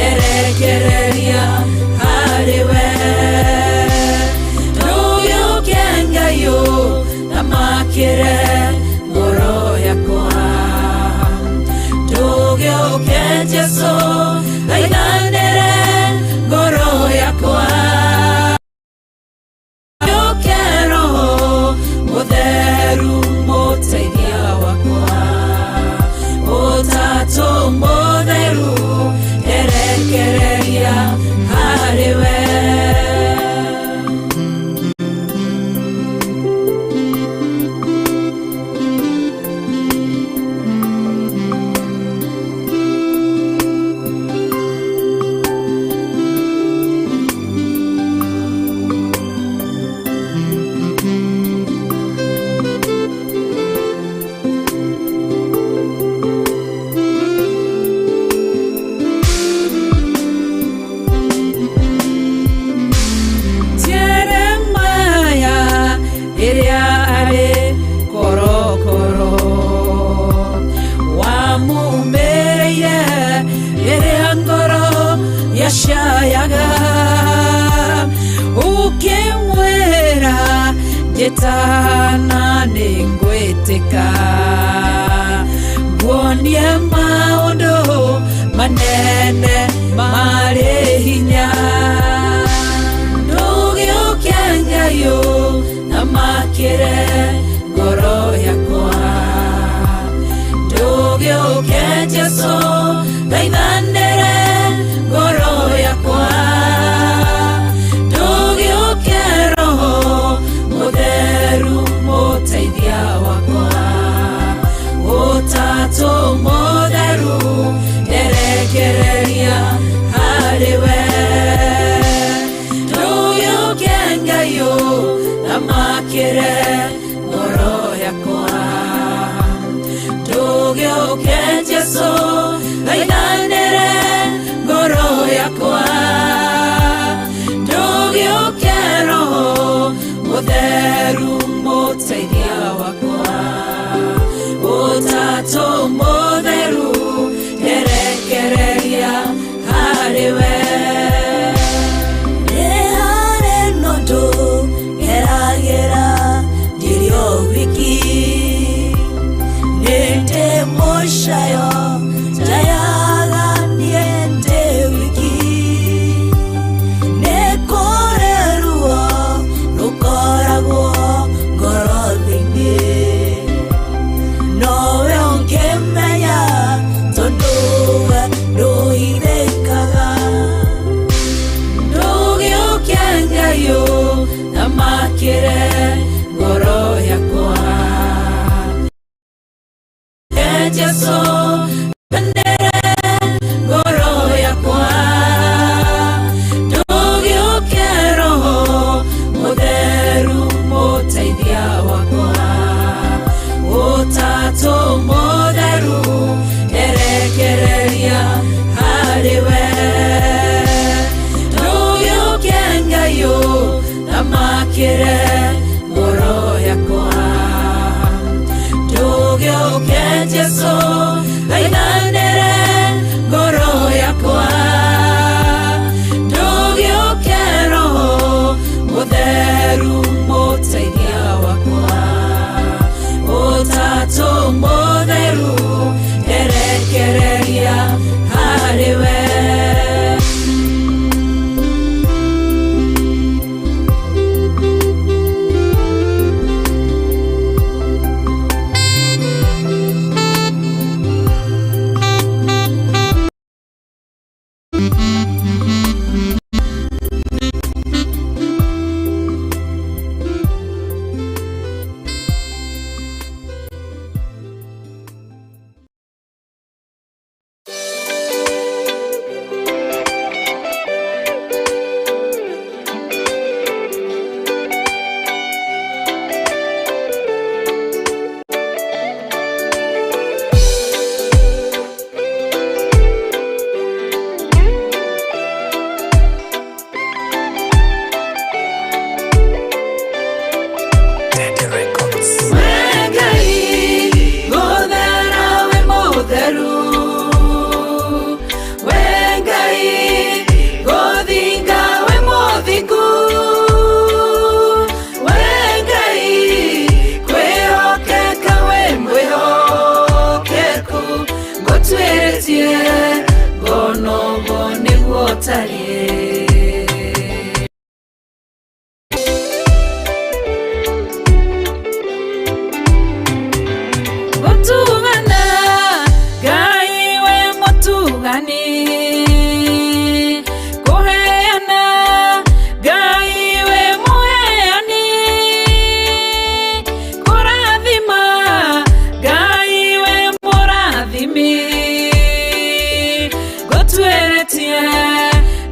Erekereria hariwe Jetana ningweteka Guonie maundu manene mari hinya Ndugiukia Ngai amakire ngoro yakwa Ndugiukia Jesu ngaithanire ngoro yakwa Ndugiukia Roho Mutheru muteithia wakwa Utatu Mutheru nderekereria hariwe Ndugiukia Ngai amakire ngoro yakwa Ndugiukia Jesu ngaithanire ngoro yakwa Ndugiukia Roho Mutheru muteithia wakwa Utatu Mutheru nderekereria hariwe Nehare nondo geragera ndirio wiki Nende moshayo tayaga niende wiki Nekoreruo rukoragwo ngoro-inĩ Nowe ũngĩmenya tondũ we ndũhithĩkaga Ndugiukia Ngai amakire ngoro yakwa Jesu ngandere ngoro yakwa Ndugiukia Roho Mutheru muteithia wakwa Utatu Mutheru nderekereria hariwe Ndugiukia Ngai amakire ngoro yakwa Ndugiukia Jesu ngaithanire ngoro yakwa Ndugiukia Roho Mutheru muteithia wakwa Utatu Mutheru nderekereria hariwe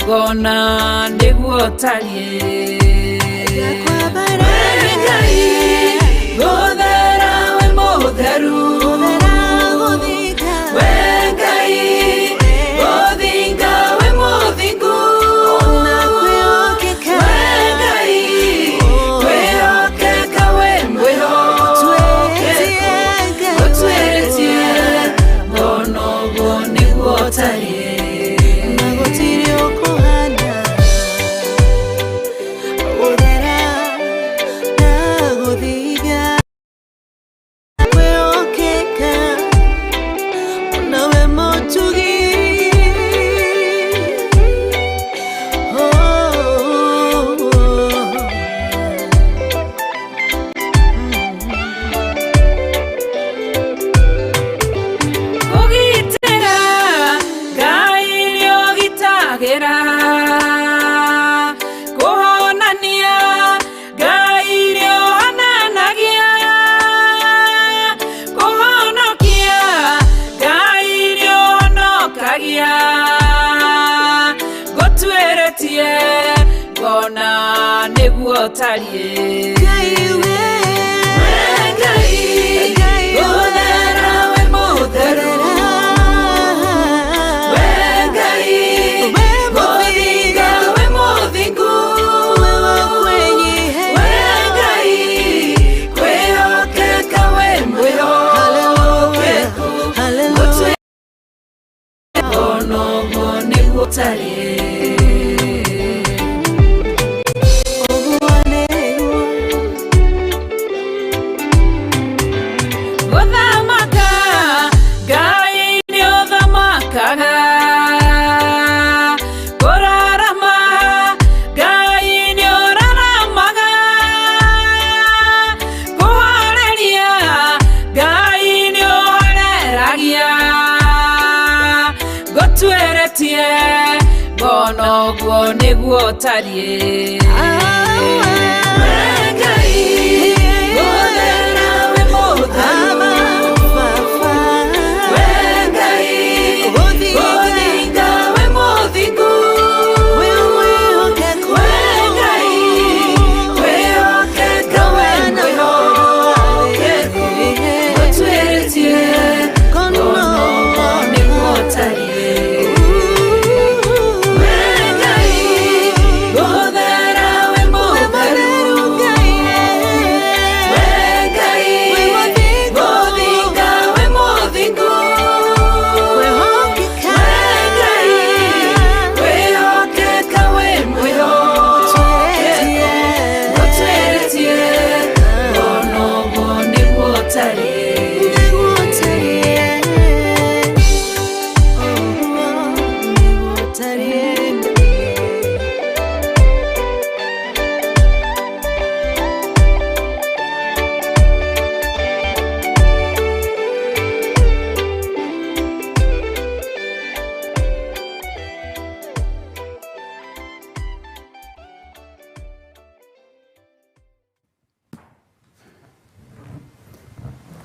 Gona niguo tarie Ngai gothera we mutheru we Ngai gothinga we muthingu we Ngai kwĩhokeka we mwĩhokeku gũtwĩrĩtie ngona ũguo niguo tarie niguotarie Ngai guthera we mutheru Bono niguotarie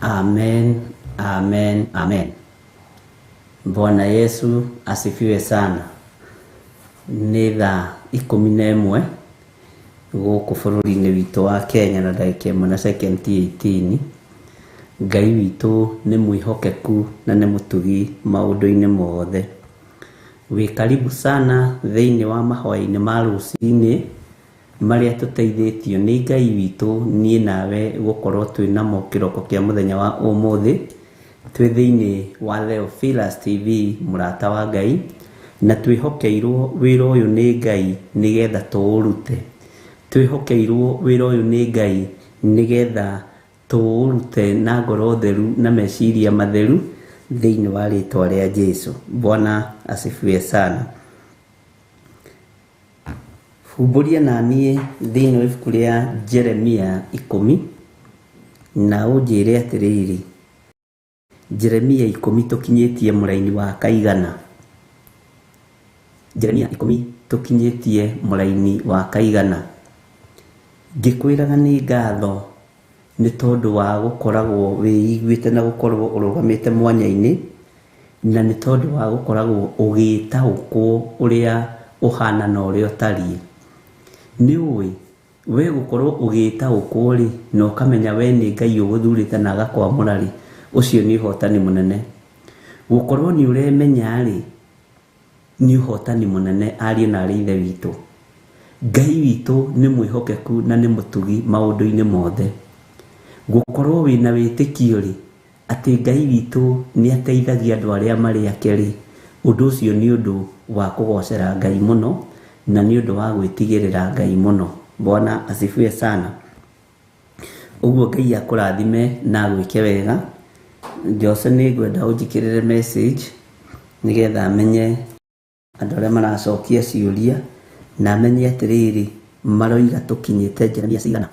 Amen, amen, amen. Bwana Yesu asifiwe sana. Nĩ thaa 11 gũkũ bũrũri-inĩ witũ wa Kenya na ndagĩka 1 na second 18. Ngai witũ nĩ mwĩhokeku na nĩ mũtugi maũndũ-inĩ mothe. Wĩ karibu sana thĩinĩ wa mahoya-inĩ ma rũcinĩ marĩa tũteithĩtio nĩ Ngai witũ niĩ nawe gũkorwo twĩnamo kĩroko kĩa mũthenya wa ũmũthĩ twĩ thĩinĩ wa Theophilus TV mũrata wa Ngai na twĩhokeirwo wĩra ũyũ nĩ Ngai nĩgetha tũũrute. Twĩhokeirwo wĩra ũyũ nĩ Ngai nĩgetha tũũrute na ngoro theru na meciria matheru thĩinĩ wa rĩtwa rĩa Jesũ. Bwana asifiwe sana. Huburia na niĩ thĩinĩ wa ibuku rĩa Jeremia 10 na ũnjĩre atĩrĩrĩ. Jeremia 10 tũkinyĩtie mũraini wa kaigana. Jeremia 10 tũkinyĩtie mũraini wa kaigana. Ngĩkwĩraga nĩ ngatho nĩ tondũ wa gũkoragwo wĩiguĩte na gũkorwo ũrũgamĩte mwanya-inĩ na nĩ tondũ wa gũkoragwo ũgĩtaũkwo ũrĩa ũhana na ũrĩa ũtariĩ. Nĩ ũĩ we gũkorwo ũgĩtaũkwo rĩ na ũkamenya we nĩ Ngai ũgũthurĩte na agakwamũra rĩ, ũcio nĩ ũhotani mũnene. Gũkorwo nĩ ũremenya rĩ nĩ ũhotani mũnene ariũ na arĩ ithe witũ. Ngai witũ nĩ mwĩhokeku na nĩ mũtugi maũndũ-inĩ mothe. Gũkorwo wĩna wĩtĩkio rĩ atĩ Ngai witũ nĩ ateithagia andũ arĩa marĩ ake rĩ, ũndũ ũcio nĩ ũndũ wa kũgocera Ngai mũno na nĩ ũndũ wa gwĩtigĩrĩra Ngai mũno. Bwana asifiwe sana. Ũguo Ngai akũrathime na gwĩke wega. Jose nĩ ngwenda ũnjikĩrĩre message nĩgetha amenye andũ arĩa maracokia ciũria na amenye atĩrĩrĩ maroiga tũkinyĩte Jeremia cigana.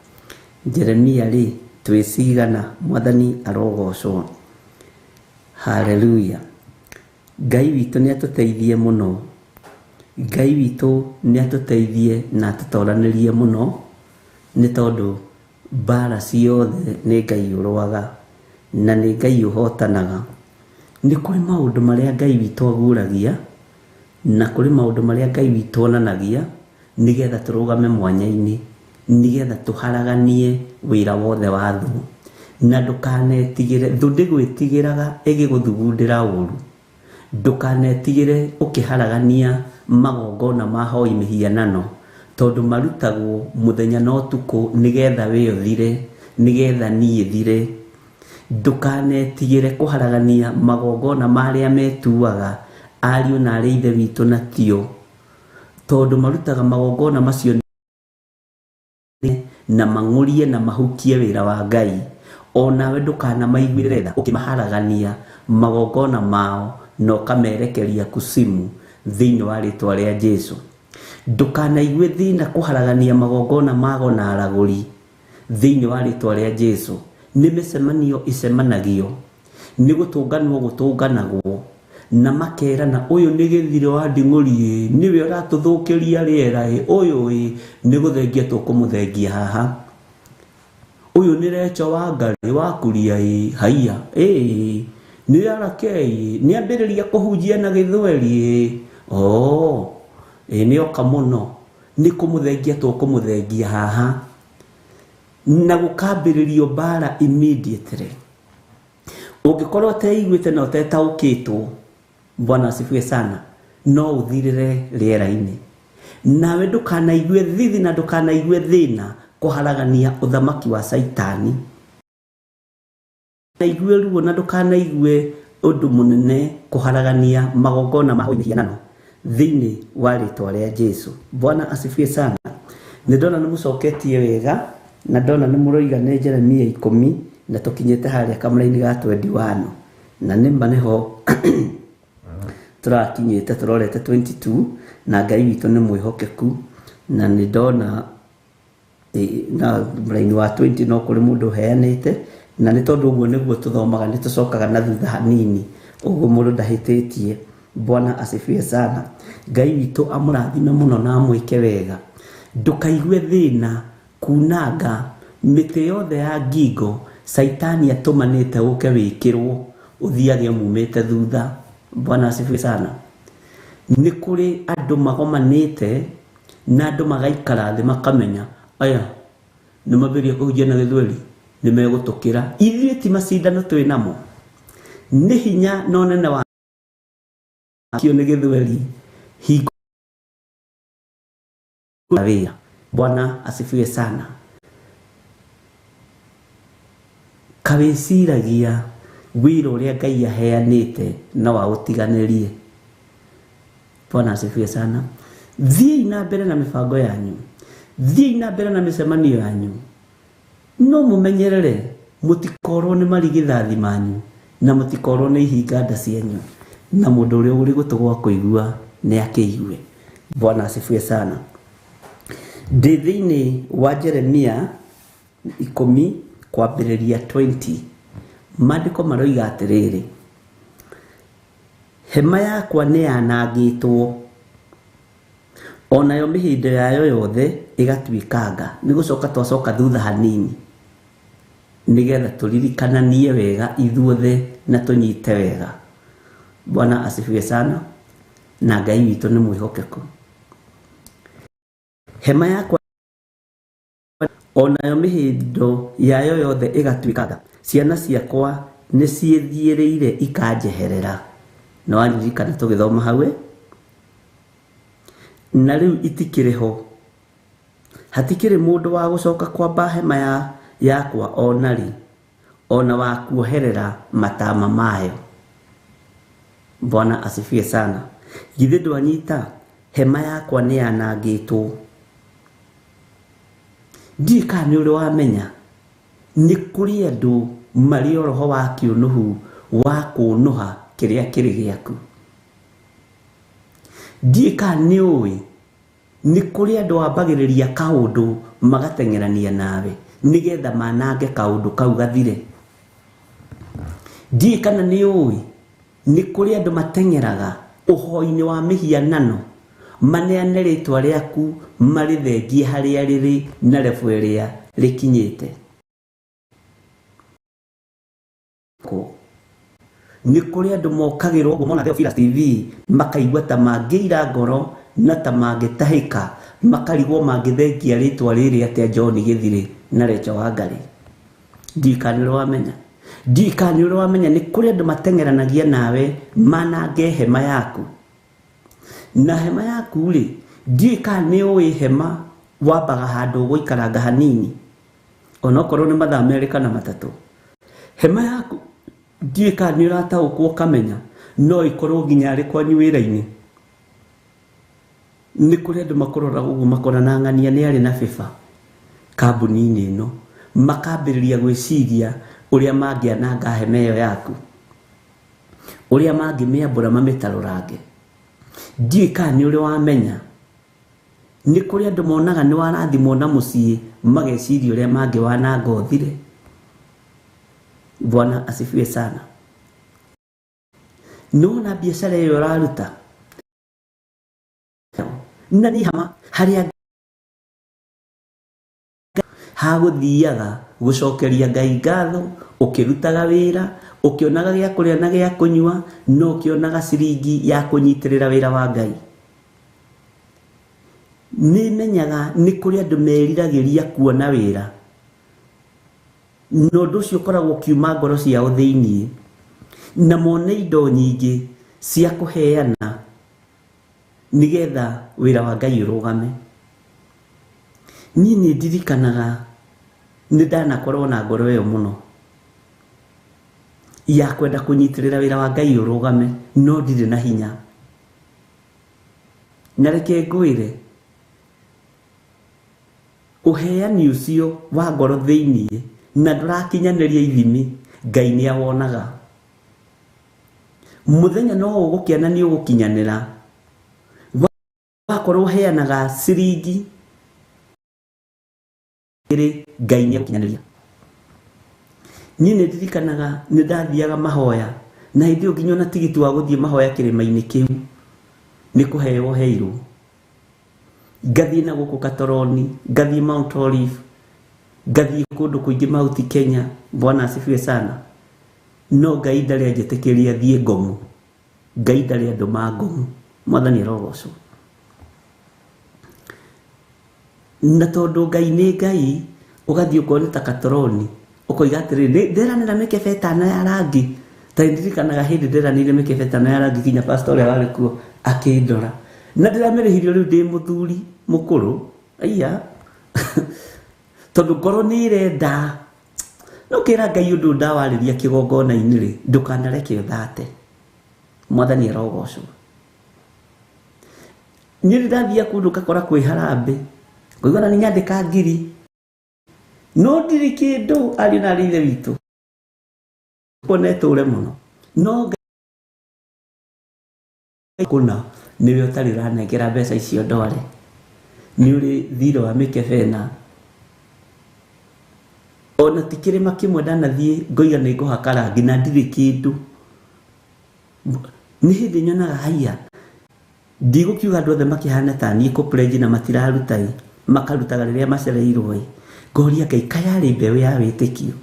Jeremia rĩ twĩ cigana. Mwathani arogocwo. Hallelujah. Ngai witũ nĩ atũteithie mũno. Ngai witũ nĩ atũteithie na atũtoranĩrie mũno nĩ tondũ mbara ciothe nĩ Ngai ũrũaga na nĩ Ngai ũhotanaga. Nĩ kũrĩ maũndũ marĩa Ngai witũ aguragia na kũrĩ maũndũ marĩa Ngai witũ onanagia nĩgetha tũrũgame mwanya-inĩ nigetha tuharaganie wira wothe wa thu na ndukanetigire thu ndigwitigiraga igiguthugundira uru ndukanetigire ukiharagania magongona ma hoi mihianano tondu marutagwo muthenya no tuko nigetha we uthire nigetha nie thire ndukanetigire kuharagania magongona maria metuaga ariu na ari ithe witu na tio tondu marutaga magongona macio na mangurie na mahukie wira wa Ngai onawe ndukana maiguire tha ukimaharagania magongona mao no kamerekeria kusimu thiini wa ritwa ria Jesu ndukana igwe thina kuharagania magongona mago na araguri thiini wa ritwa ria Jesu ni micemanio icemanagio ni gutunganwo gutunganagwo na makerana uyu ni githiro wa nding'uri niwe uratuthukiria riera uyu ni guthengia tukumuthengia haha uyu ni recho wa Ngai wa kuria haiya ni arakei ni ambiriria kuhunjia na githweri ni oka muno ni kumuthengia tukumuthengia haha na gukambiririo bara immediately ungikorwo teiguite na utetaukitwo Bwana asifiwe sana no uthirire riera-ini nawe ndukanaigwe thithi na ndukanaigwe thina kuharagania uthamaki wa Saitani naigwe ruo na ndukanaigwe undu munene kuharagania magongona ma hianano thiini wa ritwa ria Jesu. Bwana asifiwe sana. Ndona nimucoketie wega na ndona nimuroiga ni Jeremia 10 na tukinyete haria kamraini ga 21 na nimba niho turakinyete turorete 22 na Ngai witu ni mwihokeku na ni ndona na mraini wa 20 no kuri mundu heanite na ni tondu uguo niguo tuthomaga ni tucokaga na thutha hanini uguo mundu ndahititie. Bwana asifiwe sana. Ngai witu amurathime muno na amwike wega ndukaigue thina kunanga mite yothe ya ngingo Saitani atumanite uke wikirwo uthiage mumete thutha. Bwana asifiwe sana. Ni kuri andu magomanite na andu magaikara thi makamenya aya ni maberia kuhunjia na githweri ni megutukira ithuĩ ti macindano twi namo ni hinya no nene wa kio ni githweri hingo. Bwana asifiwe sana. Kawiciragia wira uria Ngai aheanite na wa utiganirie. Bwana asifiwe sana. Thiĩ na mbere na mibango yanyu, thiĩ na mbere na micemanio yanyu, no mumenyerere mutikorwo ni marigithathi manyu na mutikorwo ni ihinga nda cianyu na mundu uria uri gutugwa kuigua ni akiigue. Bwana asifiwe sana. Ndi thiini wa Jeremia 10 kwambiriria 20 maandiko maroiga atiriri hema yakwa ni yanangitwo onayo mihindo yayo yothe igatuikanga. Ni gucoka twacoka thutha hanini nigetha turirikananie wega ithuothe na tunyite wega. Bwana asifiwe sana na Ngai witu ni mwihokeku. Hema yakwa onayo mihindo yayo yothe igatuikanga. Ciana ciakwa ni ciethiĩrĩire ikanjeherera. No aririkana tugithoma hawe na riu itikiriho hatikiri mundu wa gucoka kwamba hema yakwa onari ona wa kuoherera matama mayo. Bwana asifiwe sana. Githĩ ndwanyita hema yakwa ni yanangitwo. Ndika ni uri wamenya ni kuri andu mari roho wa kiunuhu wa kunuha kiria kiri giaku. Ndika ni uwi ni kuri andu ambagiriria kaundu magatengerania nawe nigetha manange kaundu kau gathire. Ndika ni uwi ni kuri andu matengeraga uhoi-ini wa mihianano maneane ritwa riaku marithengie haria riri na refu iria rikinyite. Ni kuri andu mokagirwo mona Theophilus TV makaigua ta mangiira ngoro na ta mangitahika makarigwo mangithengia ritwa riri atia John Githiri na Rachel Wangari. Ndikaniro wamenya ni kuri andu matengeranagia nawe manange hema yaku. Na hema yaku ri ndikani oi hema wabaga handu guikaranga hanini onokorwo ni mathaa meri kana matatu. Hema yaku ndikani urataukwo kamenya no ikorwo nginya ri kwanyu wira-ini. Ni kuri andu makorora uguo makorana ng'ania ni ari na FIFA kambuni-ini ino makambiriria gwiciria uria mangiananga hema iyo yaku, uria mangimiambura mamitarurange. Ndikani uri wamenya ni kuri andu monaga ni warathimwo na mucii mageciria uria mangi wananga uthire. Bwana asifiwe sana. Nona biashara iyo raruta na ni hama haria haguthiaga gucokeria Ngai ngatho ukirutaga wira ukionaga gya kuria na gya kunywa no ukionaga ciringi ya kunyitirira wira wa Ngai. Ni menyaga ni kuri andu meriragiria kuona wira no nducio koragwo kiuma ngoro ciao thiini na mone indo nyingi cia kuheana nigetha wira wa Ngai urugame. Ni ndirikanaga ni ndanakorwo na ngoro iyo muno ya kwenda kunyitirira wira wa Ngai urugame no ndire na hinya. Na reke ngwire uheani ucio wa ngoro thiini na ndurakinyaniria ithimi Ngai ni awonaga. Muthenya no ugukiana ni ugukinyanira wakorwo uheanaga ciringi iri Ngai ni akinyanĩria. Ni ndirikanaga ni ndathiaga mahoya na hindi nginya na tigiti wa guthie mahoya kirima-ini kiu ni kuheo heirwo. Ngathie na guku Katoroni, ngathie Mount Olive, ngathie kundu kuingi Mount Kenya. Bwana asifiwe sana. No Ngai ndari anjitikiria thie Ngomu. Ngai ndari andu ma Ngomu. Mwathani arogocwo. Na tondu Ngai ni Ngai ugathie ukoni ta Katoroni ukoiga atiri nderanira mikebe itano ya rangi. Taindirikanaga hindi nderanire mikebe itano ya rangi kinya pastor uria wari kuo akindora na ndiramerehirio riu ndi muthuri mukuru aya tondu ngoro ni irenda no kira Ngai undu ndawariria kigongona-ini ri ndukanareke uthate. Mwathani arogocwo. Ni ndathia kundu kakora kwi harambe ngoigana ni nyandika ngiri no ndiri kindu ari na rithe witu koneture muno no kuna niwe utari ranengera mbeca icio ndware ni uri thiro wa mikebena ona tikirima kimwe ndanathie ngoiga ni nguhaka rangi na ndiri kindu. Ni hindi nyonaga haya ndigukiuga andu othe makihana ta ni ku pledge na matirarutai makarutaga riria macereirwo ngoria Ngai kayari mbeu ya witikio.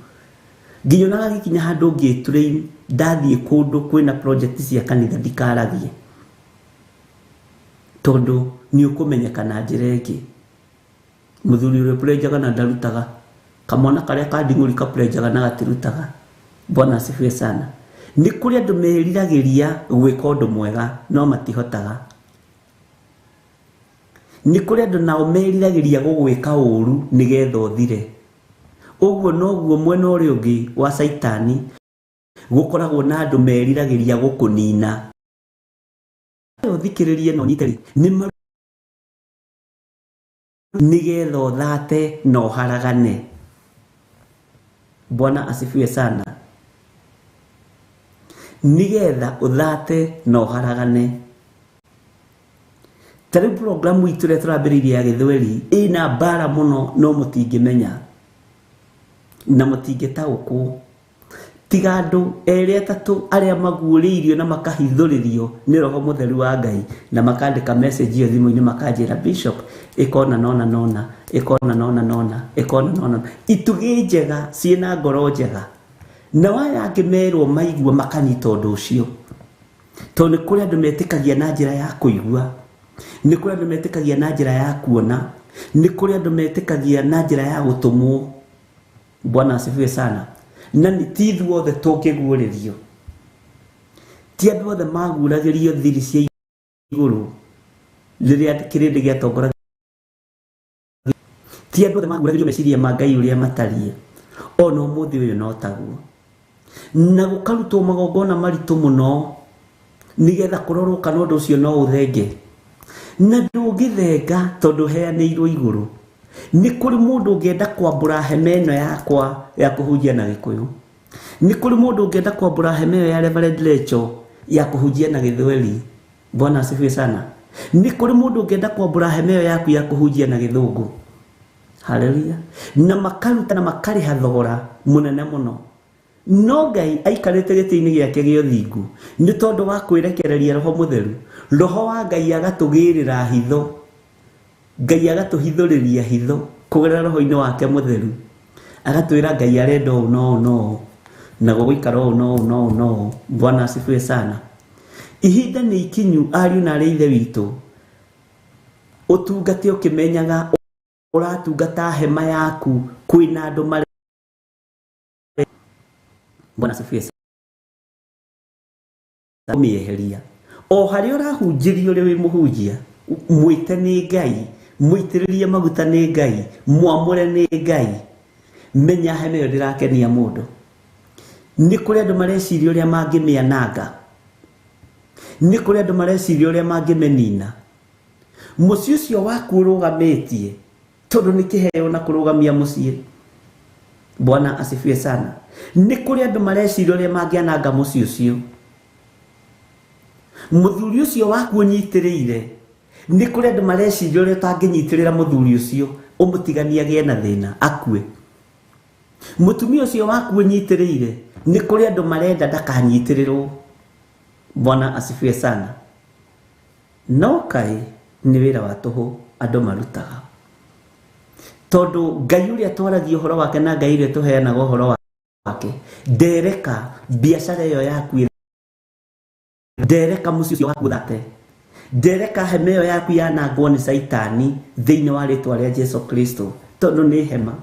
Nginyonaga gikinya handu ngitrain ndathie kundu kwina project cia kanitha ndikarathie tondu ni ukumenyekana njira ingi. Muthuri uri pledge na ndarutaga kamona karia kadinguri ka pledge na gatirutaga. Bwana asifiwe sana. Ni kuri andu meriragiria gwika undu mwega no matihotaga. Ni kuri andu nao meriragiria gugwika uru nigetha uthire. Uguo noguo mwena uri ungi wa Saitani gukoragwo na andu meriragiria gukunina. Uthikiririe no nyiteri ni nigetha uthate no haragane. Bwana asifiwe sana. Nigetha uthate no haragane. Tari programu itu re turambiriria ya Githweri ina bara muno no mutingimenya na mutingitaukwo. Tiga andu eri atatu aria maguuriirio na makahithuririo ni Roho Mutheru wa Ngai na makandika message iyo thimu-ini makanjira Bishop ikona nona ikona nona itugi njega ciina ngoro njega na waya angimerwo maigua makanyita undu ucio tondu kuri andu metikagia na njira ya kuigua nĩ kũrĩ andũ metĩkagia na njĩra ya kuona, nĩ kũrĩ andũ metĩkagia na njĩra ya gũtũmwo. Bwana asifiwe sana. Na ti ithuothe tũngĩguũrĩrio, ti andũ othe maguũragĩrio thiri cia igũrũ rĩrĩa kĩrĩndĩ gĩatongoragia, ti andũ othe maguũragĩrio meciria ma Ngai ũrĩa matariĩ. Ona ũmũthĩ ũyũ no taguo, na gũkarutwo magongona maritũ mũno nĩgetha kũrorwo kana ũndũ ũcio no ũthenge, na ndũngĩthenga tondũ heanĩirwo igũrũ. Nĩ kũrĩ mũndũ ũngĩenda kwambũra hema ĩno yakwa ya kũhunjia na Gĩkũyũ, nĩ kũrĩ mũndũ ũngĩenda kwambũra hema ĩyo ya Reverend Rachel ya kũhunjia na Gĩthweri. Bwana asifiwe sana. Nĩ kũrĩ mũndũ ũngĩenda kwambũra hema ĩyo yaku ya kũhunjia na Gĩthũngũ. Haleluya. Na makaruta na makarĩha thogora mũnene mũno. No Ngai aikarĩte gĩtĩ-inĩ gĩake gĩa ũthingu nĩ tondũ wa kwĩrekereria Roho Mũtheru. Roho wa Ngai agatũgĩrĩra hitho, Ngai agatũhithũrĩria hitho kũgerera Roho-inĩ wake Mũtheru, agatwĩra Ngai arenda ũũ no na gũgũikara ũũ no. Bwana asifiwe sana. Ihinda nĩ ikinyu ariũ na arĩ ithe witũ, ũtungate ũkĩmenyaga ũratungata hema yaku kwĩna andũ marĩ. Bwana asifiwe sana. Ũmĩeheria o harĩa ũrahunjĩrio ũrĩ wĩ mũhunjia, mwĩte nĩ Ngai, mũitĩrĩrie maguta nĩ Ngai, mwamũre nĩ Ngai. Menya hema ĩyo ndĩrakenia mũndũ. Nĩ kũrĩ andũ mareciria ũrĩa mangĩmĩananga, nĩ kũrĩ andũ mareciria ũrĩa mangĩmĩnina. Mũciĩ ũcio waku ũrũgamĩtie tondũ nĩ kĩheo na kũrũgamia mũciĩ. Bwana asifiwe sana. Nĩ kũrĩ andũ mareciria ũrĩa mangĩananga mũciĩ ũcio. Mũthuri ũcio waku ũnyitĩrĩire, nĩ kũrĩ andũ mareciria ũrĩa ũtangĩnyitĩrĩra mũthuri ũcio ũmũtiganie agĩe na thĩna akue. Mũtumia ũcio waku ũnyitĩrĩire, nĩ kũrĩ andũ marenda ndakanyitĩrĩrwo. Bwana asifiwe sana. No kaĩ nĩ wĩra wa tũhũ andũ marutaga, tondũ Ngai ũrĩa twaragia ũhoro wake na Ngai ũrĩa tũheanaga ũhoro wake ndereka biacara ĩyo yaku, ndereka mũciĩ ũcio waku thate, ndereka hema ĩyo yaku yanangwo nĩ Saitani thĩinĩ wa rĩtwa rĩa Jesu Kristo, tondũ nĩ hema.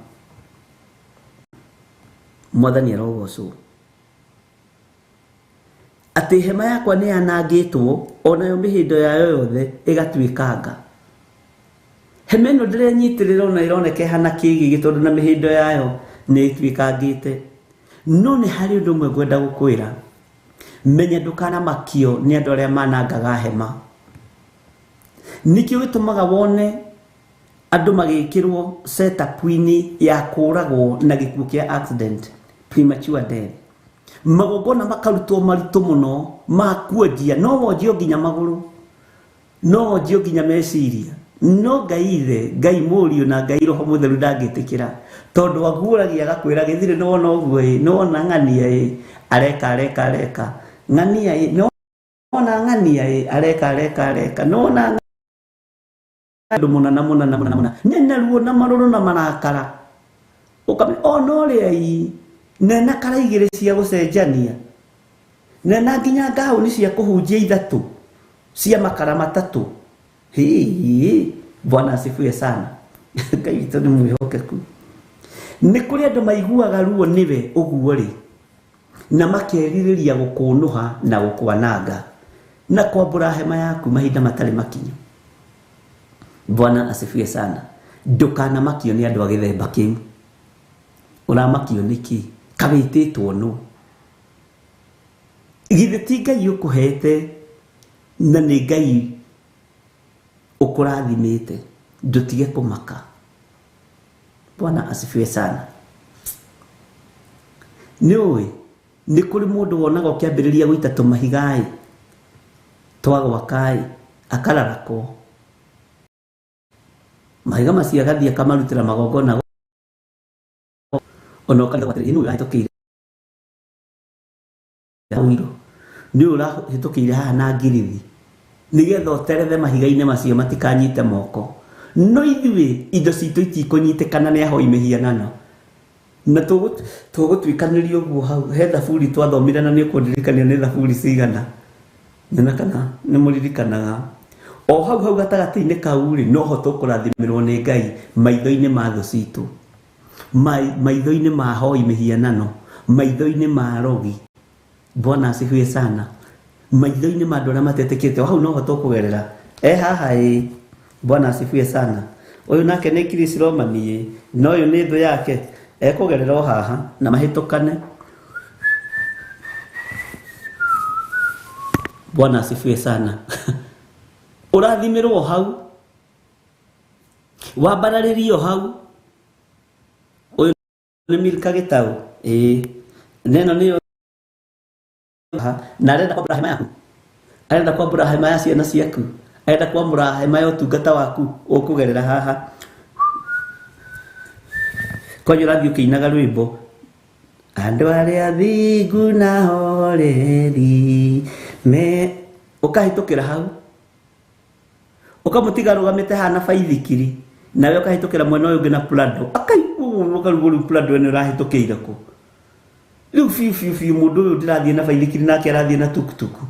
Mwathani arogocwo. Atĩ hema yakwa nĩ yanangĩtwo, onayo mĩhĩndo yayo yothe ĩgatuĩkanga. Hema ĩno ndĩrenyitĩrĩra ona ĩroneka hana kĩgigi tondũ na mĩhĩndo yayo nĩ ĩtuĩkangĩte. No nĩ harĩ ũndũ ũmwe ngwenda gũkwĩra, menya ndũkanamakio nĩ andũ arĩa manangaga hema. Nĩkĩo gĩtũmaga wone andũ magĩkĩrwo setup-inĩ ya kũragwo na gĩkuũ kĩa accident, premature death. Magongona makarutwo maritũ mũno ma kuendia, no wonjio nginya magũrũ, no wonjio nginya meciria. No Ngai ithe, Ngai Mũriũ na Ngai Roho Mũtheru ndangĩtĩkĩra, tondũ aguũragia agakwĩra gĩthirĩ nĩ wona ũguo ĩ, nĩ wona ng'ania ĩ, areka ng'ania ĩ, nĩ wona ng'ania ĩ, areka nĩ wona andũ mũnana nene ruo na marũrũ na marakara ũkamenya ona ũrĩa ĩ, nena karaigĩrĩ cia gũcenjania, nena nginya ngaũni cia kũhunjia ithatũ cia makara matatũ. Bwana asifiwe sana. Ngai witũ nĩ mwĩhokeku. Nĩ kũrĩ andũ maiguaga ruo nĩwe ũguo rĩ, na makerirĩria gũkũnũha na gũkwananga na kwambũra hema yaku mahinda matarĩ makinyu. Bwana asifiwe sana. Ndũkanamakio nĩ andũ a gĩthemba kĩu. Ũramakio nĩkĩ? Kawĩtĩtwo nũ? Githĩ ti Ngai ũkũhete na nĩ Ngai ũkũrathimĩte? Ndũtige kũmaka. Bwana asifiwe sana. Nĩũĩ nĩ kũrĩ mũndũ wonaga ũkĩambĩrĩria gũita tũmahiga twa gwaka akararakwo, mahiga macio agathiĩ akamarutĩra magongona, ona ũkarigwo atĩrĩ nĩ ũrahĩtũkĩire nĩ ũrahĩtũkĩire haha na ngirithi nĩgetha ũterethe mahiga-inĩ macio matikanyite moko. No ithuĩ indo citũ itikũnyitĩkana nĩ ahoi mĩhianano, na tũgũtuĩkanĩria ũguo hau. He thaburi twathomire na nĩ ũkũndirikania nĩ thaburi cigana, nyona kana nĩ mũririkanaga. o hau gatagati-inĩ kau rĩ no hoto kũrathimirwo nĩ Ngai maitho-inĩ ma thũ citũ, maitho-inĩ ma hoi mĩhianano, maitho-inĩ ma rogi. Bwana asifiwe sana. Maitho-inĩ ma andũ arĩa matetĩkĩte, hau no hoto kũgerera haha Bwana asifiwe sana. Ũyũ nake nĩ Chris Romani no ũyũ nĩ thũ yake, ekũgerera o haha na mahĩtũkane. Bwana asifiwe sana. Ũrathimirwo hau, wambararĩrio hau. Ũyũ nĩ Milka Gĩtaũ, neno nĩyo na arenda kwambũra hema yaku, arenda kwambũra hema ya ciana ciaku, arenda kwambũra hema ya ũtungata waku. Ũkũgerera haha kwanja ũrathiĩ ũkĩinaga rwĩmbo, andũ arĩa athingu na horeri ũkahĩtũkĩra hau, ũkamũtiga arũgamĩte hana baithikiri, nawe ũkahĩtũkĩra mwena ũyũ ũngĩ na Prado. Ũkarugwo rĩu Prado ĩno ũrahĩtũkĩire kũ? Rĩu biũ mũndũ ũyũ ndĩrathiĩ na baithikiri nake arathiĩ na tukutuku,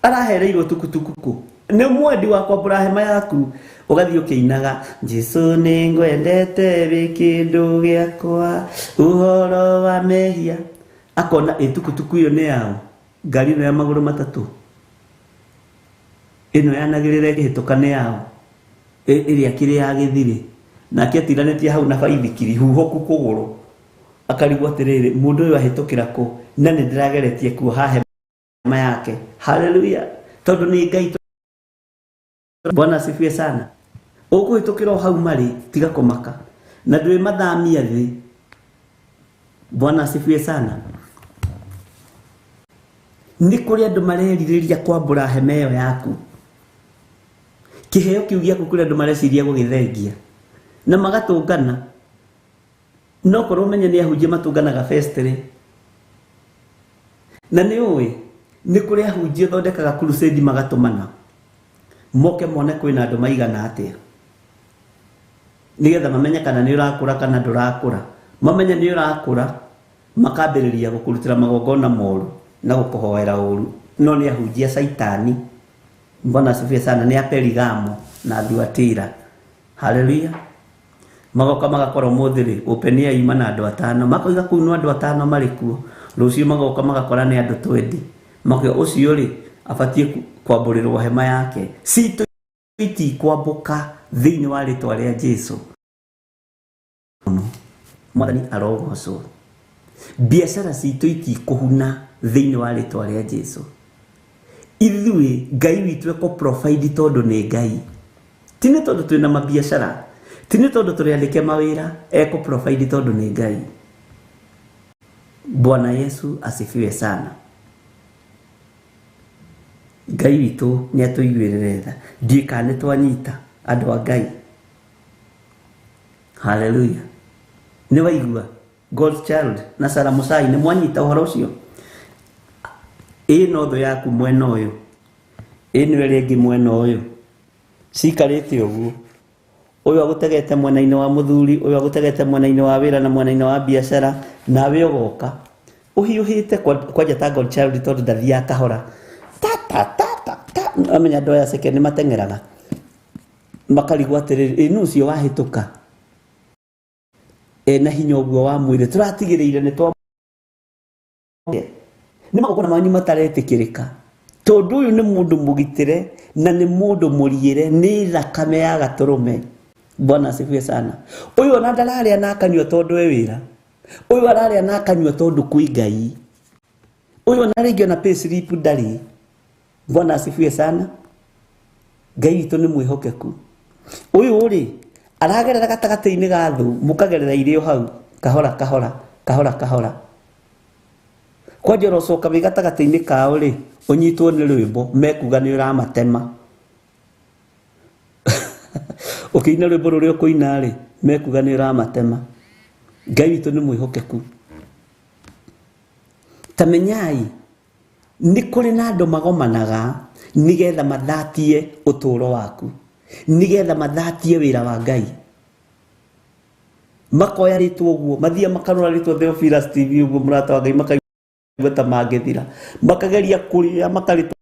arahereirwo tukutuku kũ? Nĩ mwendi wa kwambũra hema yaku, ũgathiĩ ũkĩinaga Jesu nĩ ngwendete wĩ kĩndũ gĩakwa, ũhoro wa mehia. Akona tukutuku ĩyo nĩ yao, ngari ĩno ya magũrũ matatũ ĩno yanagĩrĩra ĩkĩhĩtũka nĩ yao, ĩrĩa kĩrĩ ya gĩthirĩ, nake atiranĩtie hau na baithikiri huhoku kũgũrũ. Akarigwo atĩrĩrĩ, mũndũ ũyũ ahĩtũkĩra kũ? Na nĩ ndĩrageretie kuoha hema yake. Haleluya, tondũ nĩ Ngai. Bwana asifiwe sana. Ũkũhĩtũkĩra hau marĩ, tiga kũmaka na ndũĩ mathamia thĩ. Bwana asifiwe sana. Nĩ kũrĩ andũ marerirĩria kwambũra hema ĩyo yaku, kĩheo kĩu gĩaku kũrĩ andũ mareciria gũgĩthengia na magatũngana. No korwo menye nĩ ahunjia matũnganaga festly, na nĩ ũĩ nĩ kũrĩ ahunjia thondekaga crusade magatũmana moke mone kwĩna andũ maigana atĩa, nĩgetha mamenye kana nĩ ũrakũra kana ndũrakũra. Mamenye nĩ ũrakũra, makambĩrĩria gũkũrutĩra magongona moru na gũkũhoera ũru. No nĩ ahunjia Saitani. Bwana asifiwe sana. Nĩ Perigamo na Thuatira. Haleluya. Magoka magakora ũmũthĩ rĩ open air ima na andũ 5, makoiga kũu no andũ 5 marĩ kuo. Rũciũ magoka magakora nĩ andũ 20. Makio ũcio rĩ abatiĩ kwambũrĩrwo hema yake. Citũ itikwambũka thĩinĩ wa rĩtwa rĩa Jesũ. Mwathani arogocwo. Biacara citũ itikũhuna thĩinĩ wa rĩtwa rĩa Jesũ. Ithuĩ Ngai witũ ekũ-provide tondũ nĩ Ngai. Ti nĩ tondũ twĩna mabiacara, ti nĩ tondũ tũrĩandĩke mawĩra, ekũ-provide tondũ nĩ Ngai. Bwana Yesu asifiwe sana. Ngai witũ nĩ atũiguĩrĩre tha. Ndiĩ kana nĩ twanyita andũ a Ngai. Haleluya. Nĩ waigua God's child na Sarah Musai nĩ mwanyita ũhoro ũcio? Ĩno thũ yaku mwena ũyũ, ĩno ĩrĩa ĩngĩ mwena ũyũ, cikarĩte ũguo. Ũyũ agũtegete mwena-inĩ wa mũthuri, ũyũ agũtegete mwena-inĩ wa wĩra na mwena-inĩ wa biacara, nawe ũgoka ũhiũhĩte kwanja ta God child tondũ ndathiaga kahora. Amenya andũ aya second mateng'eraga makarigwo atĩrĩrĩ, nũ ũcio wahĩtũka na hinya ũguo wa mwĩrĩ tũratigĩrĩire nĩ twa nĩ magongona manyu mataretĩkĩrĩka, tondũ ũyũ nĩ mũndũ mũgitĩre na nĩ mũndũ mũriĩre, nĩ thakame ya gatũrũme. Bwana asifiwe sana. Ũyũ ona ndararĩa na akanyua tondũ e wĩra, ũyũ ararĩa na akanyua tondũ kwĩ Ngai. Ũyũ ona rĩngĩ ona pay slip ndarĩ. Bwana asifiwe sana. Ngai witũ nĩ mwĩhokeku. Ũyũ rĩ aragerera gatagatĩ-inĩ ga thũ, mũkagerera irĩ o hau kahora kahora kahora kahora. Kwanja ũrocoka wĩ gatagatĩ-inĩ kao rĩ ũnyitwo nĩ rwĩmbo mekuga nĩ ũramatema. Ũkĩina rwĩmbo rũrĩa ũkũina rĩ mekuga nĩ ũramatema. Ngai witũ nĩ mwĩhokeku. Tamenyai nĩ kũrĩ na andũ magomanaga nĩgetha mathatie ũtũũro waku, nĩgetha mathatie wĩra wa Ngai. Makoya rĩtwa ũguo, mathiĩ makarora rĩtwa Theophilus TV ũguo mũrata wa Ngai, makaigua ta mangĩthira, makageria kũrĩa makarĩtwa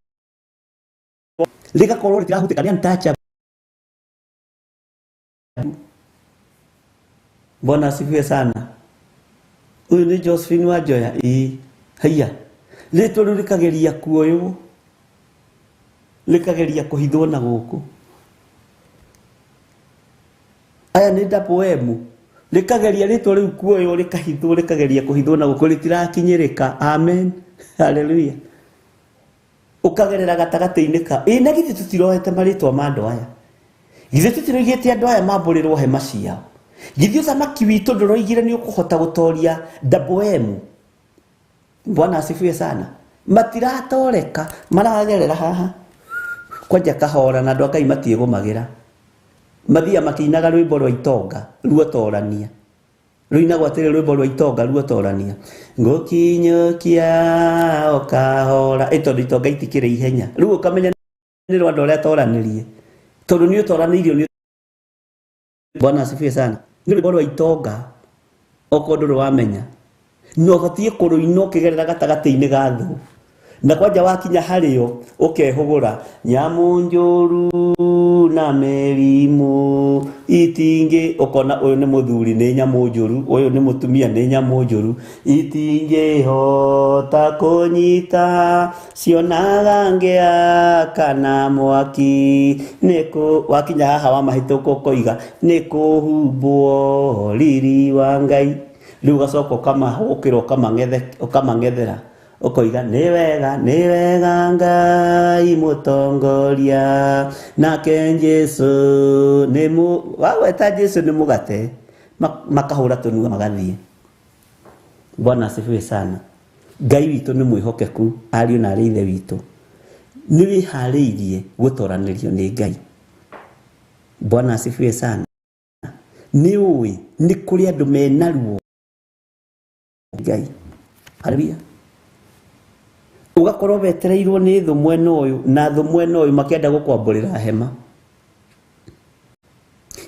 rĩgakorwo rĩtirahutĩka, nĩ untouchable. Bwana asifiwe sana. Huyu ni Josephine Wanjoya. Haya. Rĩtwa rĩu rĩkageria kuoywo, rĩkageria kũhithwo na gũkũ. Aya nĩ double M. Rĩkageria rĩtwa rĩu kuoywo, rĩkahithwo, rĩkageria kũhithwo na gũkũ, rĩtirakinyĩrĩka. Amen. Hallelujah. Ũkagerera gatagatĩ-inĩ ka. Na githĩ tũtirohete marĩtwa ma andũ aya. Githĩ tũtiroigĩte andũ aya mambũrĩrwo hema ciao. Githĩ ũthamaki witũ ndũroigire nĩ ũkũhota gũtoria double M. Bwana asifiwe sana. Matiratoreka, maragerera haha. Kwanja kahora na andũ a Ngai matiĩgũmagĩra. Mathia makĩinaga rwĩmbo rwa itonga ruotorania. Rũinagwo atĩrĩ rwĩmbo rwa itonga ruotorania. Ngũkinyũkia o kahora. Tondũ itonga itikĩrĩ ihenya. Rĩu ũkamenya nĩ rwa andũ arĩa atoranĩrie. Tondũ nĩ ũtoranĩirio nĩ Bwana asifiwe sana. Nĩ rwĩmbo rwa itonga okorwo ndũrĩ wamenya. No ũbatiĩ kũrũina ũkĩgerera gatagatĩ-inĩ ga thũ. Na kwanja wakinya harĩo ũkehũgũra nyamũ njũru na mĩrimũ itingĩ, ũkona ũyũ nĩ mũthuri nĩ nyamũ njũru, ũyũ nĩ mũtumia nĩ nyamũ njũru, itingĩhota kũnyita cionaga ngĩa kana mwaki. Wakinya haha wamahĩtũka ũkoiga nĩ kũhumbwo riri wa Ngai. Rĩu ũgacoka ũkamahũkĩra ũkamang'ethera ũkoiga nĩ wega Ngai mũtongoria, nake Jesu wagweta Jesu nĩ mũgate, makahũra tũnua magathiĩ. Bwana asifiwe sana. Ngai witũ nĩ mwĩhokeku, ariũ na arĩ ithe witũ. Nĩ wĩharĩirie gũtoranĩrio nĩ Ngai. Bwana asifiwe sana. Nĩ ũĩ nĩ kũrĩ andũ menaruo Ngai. Haleluya. Ugakorwo wetereirwo nĩ thũ mwena ũyũ na thũ mwena ũyũ makĩenda gũkwambũrĩra hema.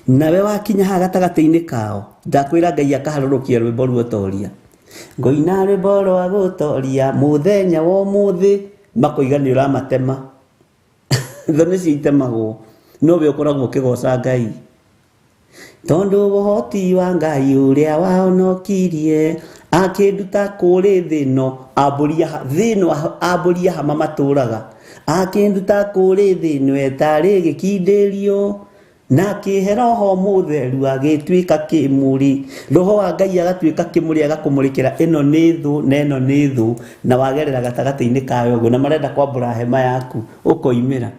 Nawe wakinya haha gatagatĩ-inĩ kao, ndakwĩra Ngai akaharũrũkia rwĩmbo ruotoria. Ngũina rwĩmbo rwa gũtoria mũthenya wa ũmũthĩ, makoiga nĩ ũramatema. Thũ nĩcio itemagwo, no we ũkoragwo ũkĩgoca Ngai. Tondũ ũhoti wa Ngai ũrĩa wahonokirie akĩnduta kũrĩ thĩno, ambũria hama matũraga. Akĩnduta kũrĩ thĩno etarĩ gĩkindĩrio, na akĩhe roho mũtheru agĩtuĩka kĩmũri. Roho wa Ngai agatuĩka kĩmũri, agakũmũrĩkĩra ĩno nĩ thũ na ĩno nĩ thũ, na wagerera gatagatĩ-inĩ kayo ũguo na marenda kwambũra hema yaku ũkoimĩra.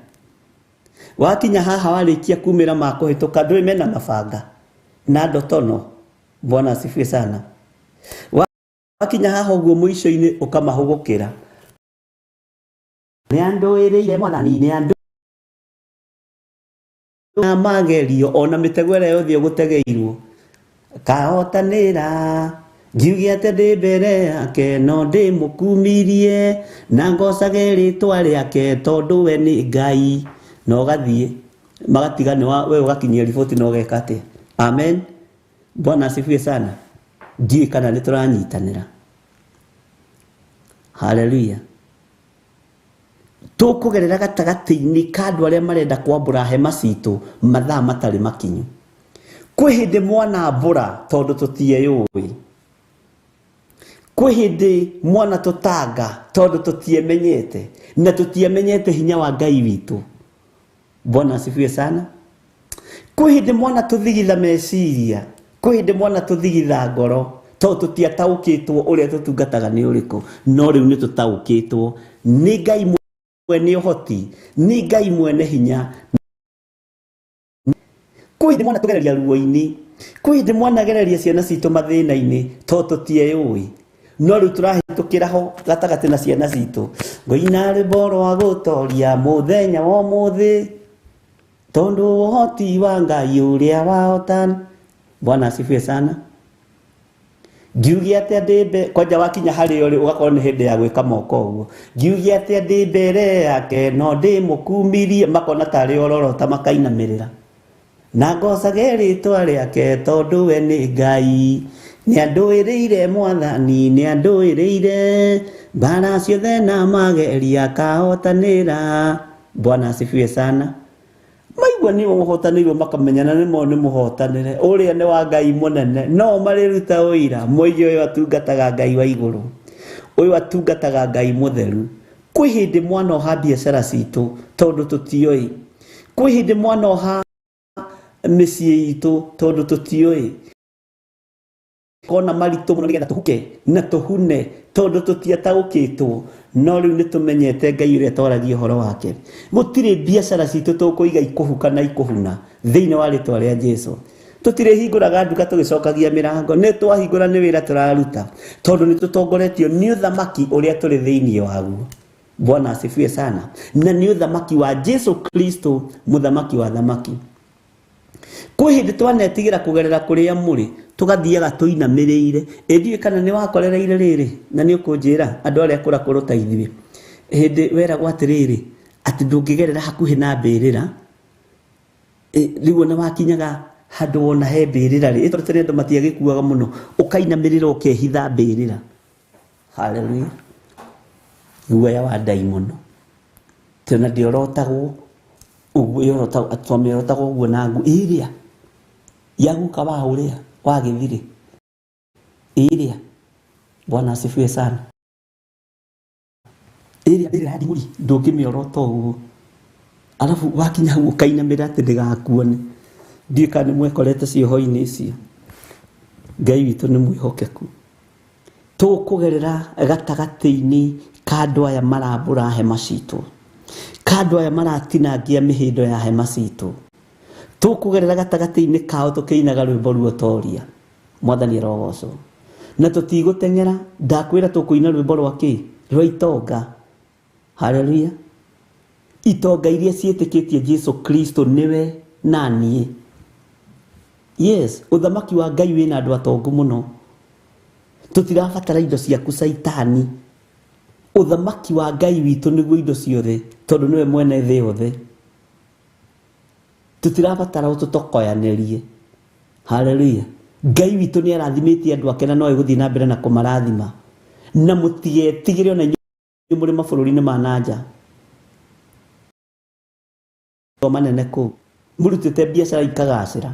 Wakinya haha warĩkia kumĩra makũhĩtũka, ndũĩ mena mabanga na ndotono. Bwana asifiwe sana. Wakinya haha ũguo mũico-inĩ ũkamahũgũkĩra. Nĩ andũĩrĩire Mwathani, nĩ andũ na magerio ona mĩtego ĩrĩa yothe ũgũtegeirwo. Kahotanĩra ngiuge atĩ ndĩ mbere yake no ndĩmũkumirie, na ngocage rĩtwa rĩake tondũ we nĩ Ngai. Na ũgathiĩ magatiga we ũgakinyia riboti na ũgeka atĩa. Amen. Bwana asifiwe sana. Ndiũĩ kana nĩ tũranyitanĩra. Haleluya. Tũkũgerera gatagatĩ-inĩ ka andũ arĩa marenda kwambũra hema citũ mathaa matarĩ makinyu. Kwĩ hĩndĩ mwana mbũra tondũ tũtieyũĩ. Kwĩ hĩndĩ mwana tũtanga tondũ tũtiamenyete, na tũtiamenyete hinya wa Ngai witũ. Bwana asifiwe sana. Kwĩ hĩndĩ mwana tũthigitha meciria, kwĩ hĩndĩ mwana tũthigitha ngoro tondũ tũtiataũkĩtwo ũrĩa tũtungataga nĩ ũrĩkũ. No rĩu nĩ tũtaũkĩtwo nĩ Ngai mwene ũhoti, nĩ Ngai mwene hinya. Kwĩ hĩndĩ mwana tũgereria ruo-inĩ, kwĩ hĩndĩ mwana gereria ciana citũ mathĩna-inĩ tondũ tũtieyũĩ. No rĩu tũrahĩtũkĩra ho gatagatĩ na ciana citũ. Ngũina rwĩmbo rwa gũtoria mũthenya wa ũmũthĩ, tondũ ũhoti wa Ngai ũrĩa wahotana. Bwana asifiwe sana. Ngiuge atĩ ndĩ kwanja wakinya harĩo rĩ ũgakorwo nĩ hĩndĩ ya gwĩka moko ũguo. Ngiuge atĩ ndĩ mbere yake no ndĩmũkumirie, makona tarĩ ororota makainamĩrĩra. Na ngocage rĩtwa rĩake tondũ we nĩ Ngai. Nĩ andũĩrĩire Mwathani, nĩ andũĩrĩire mbara ciothe na mageria akahotanĩra. Bwana asifiwe sana. maigua ni muhotanirwo makamenyana ni mo ni muhotanire uria ni wa Ngai munene no mariruta uira moiyo uyu atungataga Ngai wa iguru uyu atungataga Ngai mutheru kwi hindi mwana oha biacara citu tondu tutioi kwi hindi mwana oha micii itu tondu tutioi kona maritu muno nigetha tuhuke na tuhune tondu tutiataukitwo no riu ni tumenyete Ngai uria twaragia horo wake gutire biacara citu tukuiga ikuhuka na ikuhuna thiini wa ritwa ria Jesu tutire hinguraga nduka tugicokagia mirango ni twahingura ni wira turaruta tondu ni tutongoretio ni uthamaki uria turi thiini waguo. Bwana asifiwe sana. Na ni uthamaki wa Jesu Kristo muthamaki wa thamaki. Kwi hindi twanetigira kugerera kuria muri tugathiaga tuinamirire endiwe kana ni wakorereire riri na ni ukunjira andu aria kurakuru ta ithuĩ hindi wera gwatiriri ati ndungigerera hakuhi na mbirira riu na wakinyaga handu wona he mbirira ri itotene andu matiagikuaga muno ukainamirira ukehitha mbirira. Haleluya. Guoya wa Ngai muno tena ndiorotagwo uguo yorotagwo atwamerotagwo uguo na ngu iria yaguka wa uria wagithire iria. Bwana asifiwe sana. Iria hadi muri ndungimiorota uguo alafu wakinya ukainamira ati ndigakuone ndika ni mwekorete cioho-ini icio. Ngai witu ni mwihokeku tukugerera gatagati-ini kandu aya marambura hema citu kandu aya maratinangia mihindo ya hema citu tukugerera gatagati-ini kao tukiinaga rwimbo ruotoria Mwathani arogocwo na tutiguteng'era ndakwira tukuina rwimbo rwaki rwa itonga. Haleluya. Itonga iria cietikitie Jesu Kristo niwe nanie. Yes, uthamaki wa Ngai wina andu atongu muno tutirabatara indo ciaku saitani. Uthamaki wa Ngai witu niguo indo ciothe tondu niwe mwene thi yothe tutirabatara ututokoyanerie. Haleluya. Ngai witu ni arathimitie andu ake na no iguthii na mbere na kumarathima na mutigetigire ona inyuĩ muri mabũrũri-inĩ ma nanja manene kũu murutĩte biacara ikagacĩra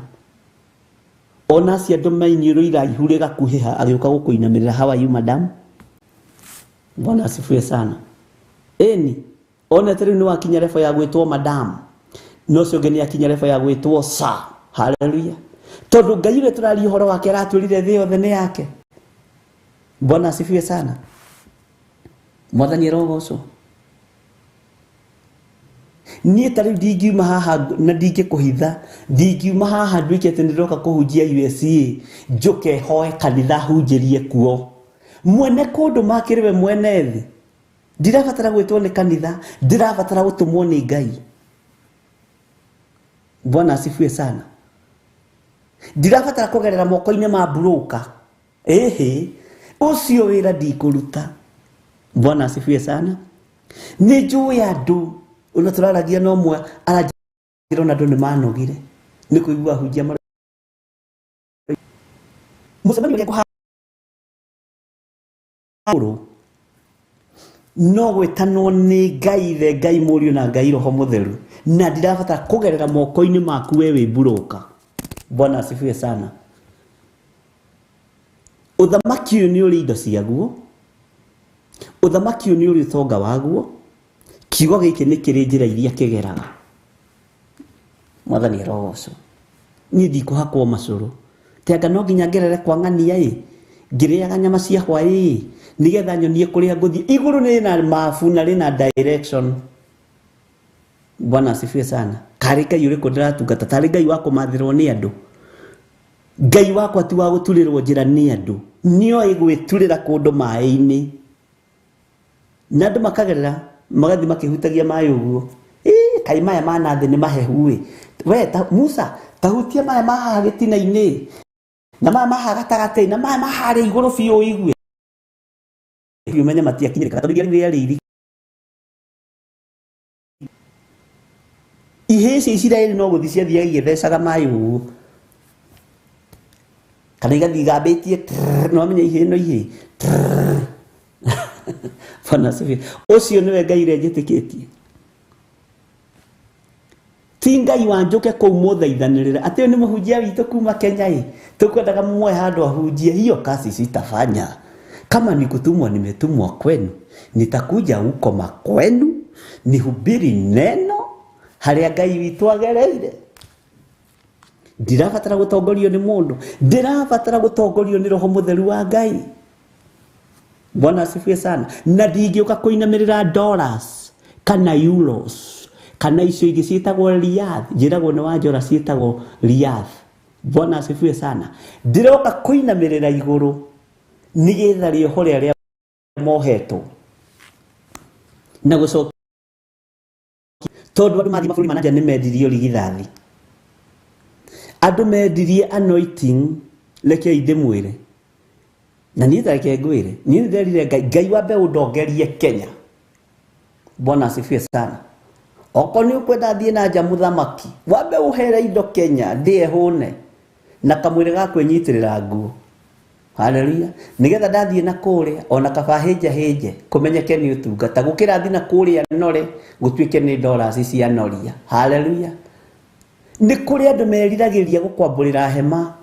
ona acio andũ mainyũrũ iraihu rĩgakuhĩha agĩũka gũkũinamĩrĩra. How are you madam? Bwana asifiwe sana. Eni ona tĩrĩu nĩ wakinya level ya gwĩtwo madam no ũcio ũngĩ nĩ akinya level ya gwĩtwo sir. Haleluya. Tondu Ngai ũrĩa tũraria ũhoro wake aratwĩrire thĩ yothe nĩ yake. Bwana asifiwe sana. Mwathani arogocwo. Niĩ tarĩu ndingiuma haha na ndingĩkũhitha ndingiuma haha nduĩke atĩ nĩndoka kũhunjia USA njoke hoe kanitha hunjĩrie kuo mwene kũndũ makĩrĩwe mwene thĩ. Ndirabatara gwĩtwo nĩ kanitha ndirabatara gũtũmwo nĩ Ngai. Bwana asifiwe sana. Ndirabatara kugerera moko-inĩ ma broker ucio wĩra ndikũruta. Bwana asifiwe sana. Nĩ njũĩ andũ ona turaragia no mwe aranjĩra ona andũ nĩ manogire nĩ kũigua hunjia mũcemanio ũrĩa kũhagũrwo no gwĩtanwo nĩ Ngai the Ngai Mũriũ na Ngai Roho Mũtheru na ndirabatara kũgerera moko-inĩ maku we wĩ broker. Bwana asifiwe sana. Uthamaki ũyũ nĩ ũrĩ indo ciaguo uthamaki ũyũ nĩ ũrĩ ũtonga waguo. Kiugo gĩkĩ nĩ kĩrĩ njĩra iria kĩgeraga. Mwathani arogocwo. Niĩ ndikũhakwo macũrũ tega no nginya ngerere kwa ng'ania ngĩrĩaga nyama cia hwaĩ nigetha nyonie kũrĩa ngũthiĩ. Igũrũ nĩ na mabu na rĩna direction. Bwana asifiwe sana. Karĩ Ngai ũrĩkũ ndĩratungata tarĩ Ngai wa kũmathĩrwo nĩ andũ. Ngai wakwa ti wa gũturĩrwo njĩra nĩ andũ nĩoĩ gwĩturĩra kũndũ maĩ-inĩ na andũ makagerera magathi makĩhutagia maĩ ũguo. Kai maya ma na thĩ nĩ mahehu we Musa tahutia maya ma haha gĩtina-inĩ na maya ma haha gatagatĩ na maya ma harĩa igũrũ biũ ũigue umenye matiakinyĩrĩka tondũ rĩrĩa rĩiri ihĩ ici Isiraeli no gũthiĩ ciathiaga igĩthecaga maĩ ũguo kana igathiĩ igambĩtie no amenye ihĩ no ihĩ. Bwana asifiwe. Ucio niwe Ngai ũrĩa njĩtĩkĩtie. ti Ngai wanjuke kuu muthaithanirira ati ni muhunjia witu kuma Kenya tukwendaga mmoe handu ahunjie. Hiyo kazi sitafanya. Kama ni kutumwa nimetumwa kwenu, nitakuja huko makwenu nihubiri neno haria Ngai witu agereire. Ndirabatara gutongorio ni mundu, ndirabatara gutongorio ni Roho Mutheru wa Ngai. Bwana asifiwe sana. Na ndingiuka kuinamirira dollars kana euros kana icio ingi ciitagwo riyadh, njiragwo ni Wanjora ciitagwo riyadh. Bwana asifiwe sana. Ndiroka kuinamirira iguru nigetha riohoria ria moheto na gucokia tondu andu mathi maburi mananja ni mendirio rigithathi, andu mendirie anointing. Reke ndimwire na niĩ tareke ngwire, niĩ nderire Ngai wambe undongerie Kenya. Bwana asifiwe sana. Oko ni ukwenda thie na nja muthamaki, wambe uhere indo Kenya ndie hune na kamwire ga kwenyitirira nguo. Haleluya. Nigetha ndathie na kuria ona kaba hinje kumenyeke ni utungata gukira thi na kuria nore gutuike ni dollars cia noria. Haleluya. Ni kuri andu meriragiria gukwamburira hema,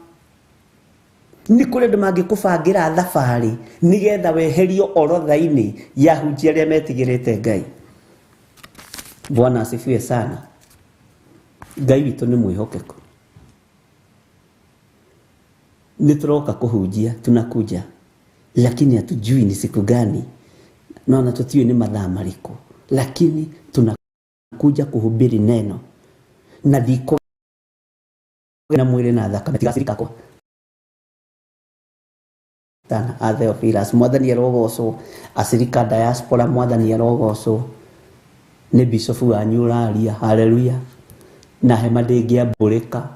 ni kuri andu mangikubangira thabari nigetha weherio orotha-ini ya hunjia aria metigirite Ngai. Bwana asifiwe sana. Ngai witu ni mwihokeku. Nituroka kuhujia, tunakuja, lakini hatujui ni siku gani, naona tutiwe ni mathaa mariku, lakini tunakuja kuhubiri neno na diko na mwili na thakame tigasirika kwa tana Theophilus mwathani arogoco asirika diaspora mwathani arogoco ni bishop wa nyuraria. Haleluya. Na hema ndingiamburika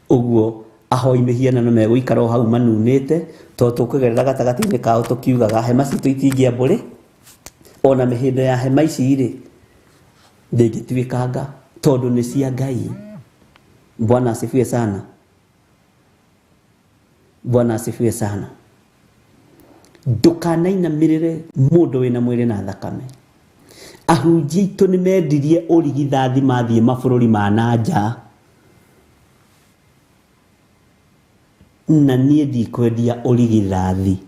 uguo ahoi mihiana no meguikara hau manunite to tukugerera gatagati-ini kao tukiugaga hema citu itingiamburi ona mihindo ya hema ici ri ndingituikanga tondu ni cia Ngai. Bwana asifiwe sana. Bwana asifiwe sana. Ndukanainamirire mundu wina mwiri na thakame. Ahunjia itu ni mendirie urigithathi mathie mabururi ma nanja, na niĩ ndikwendia urigithathi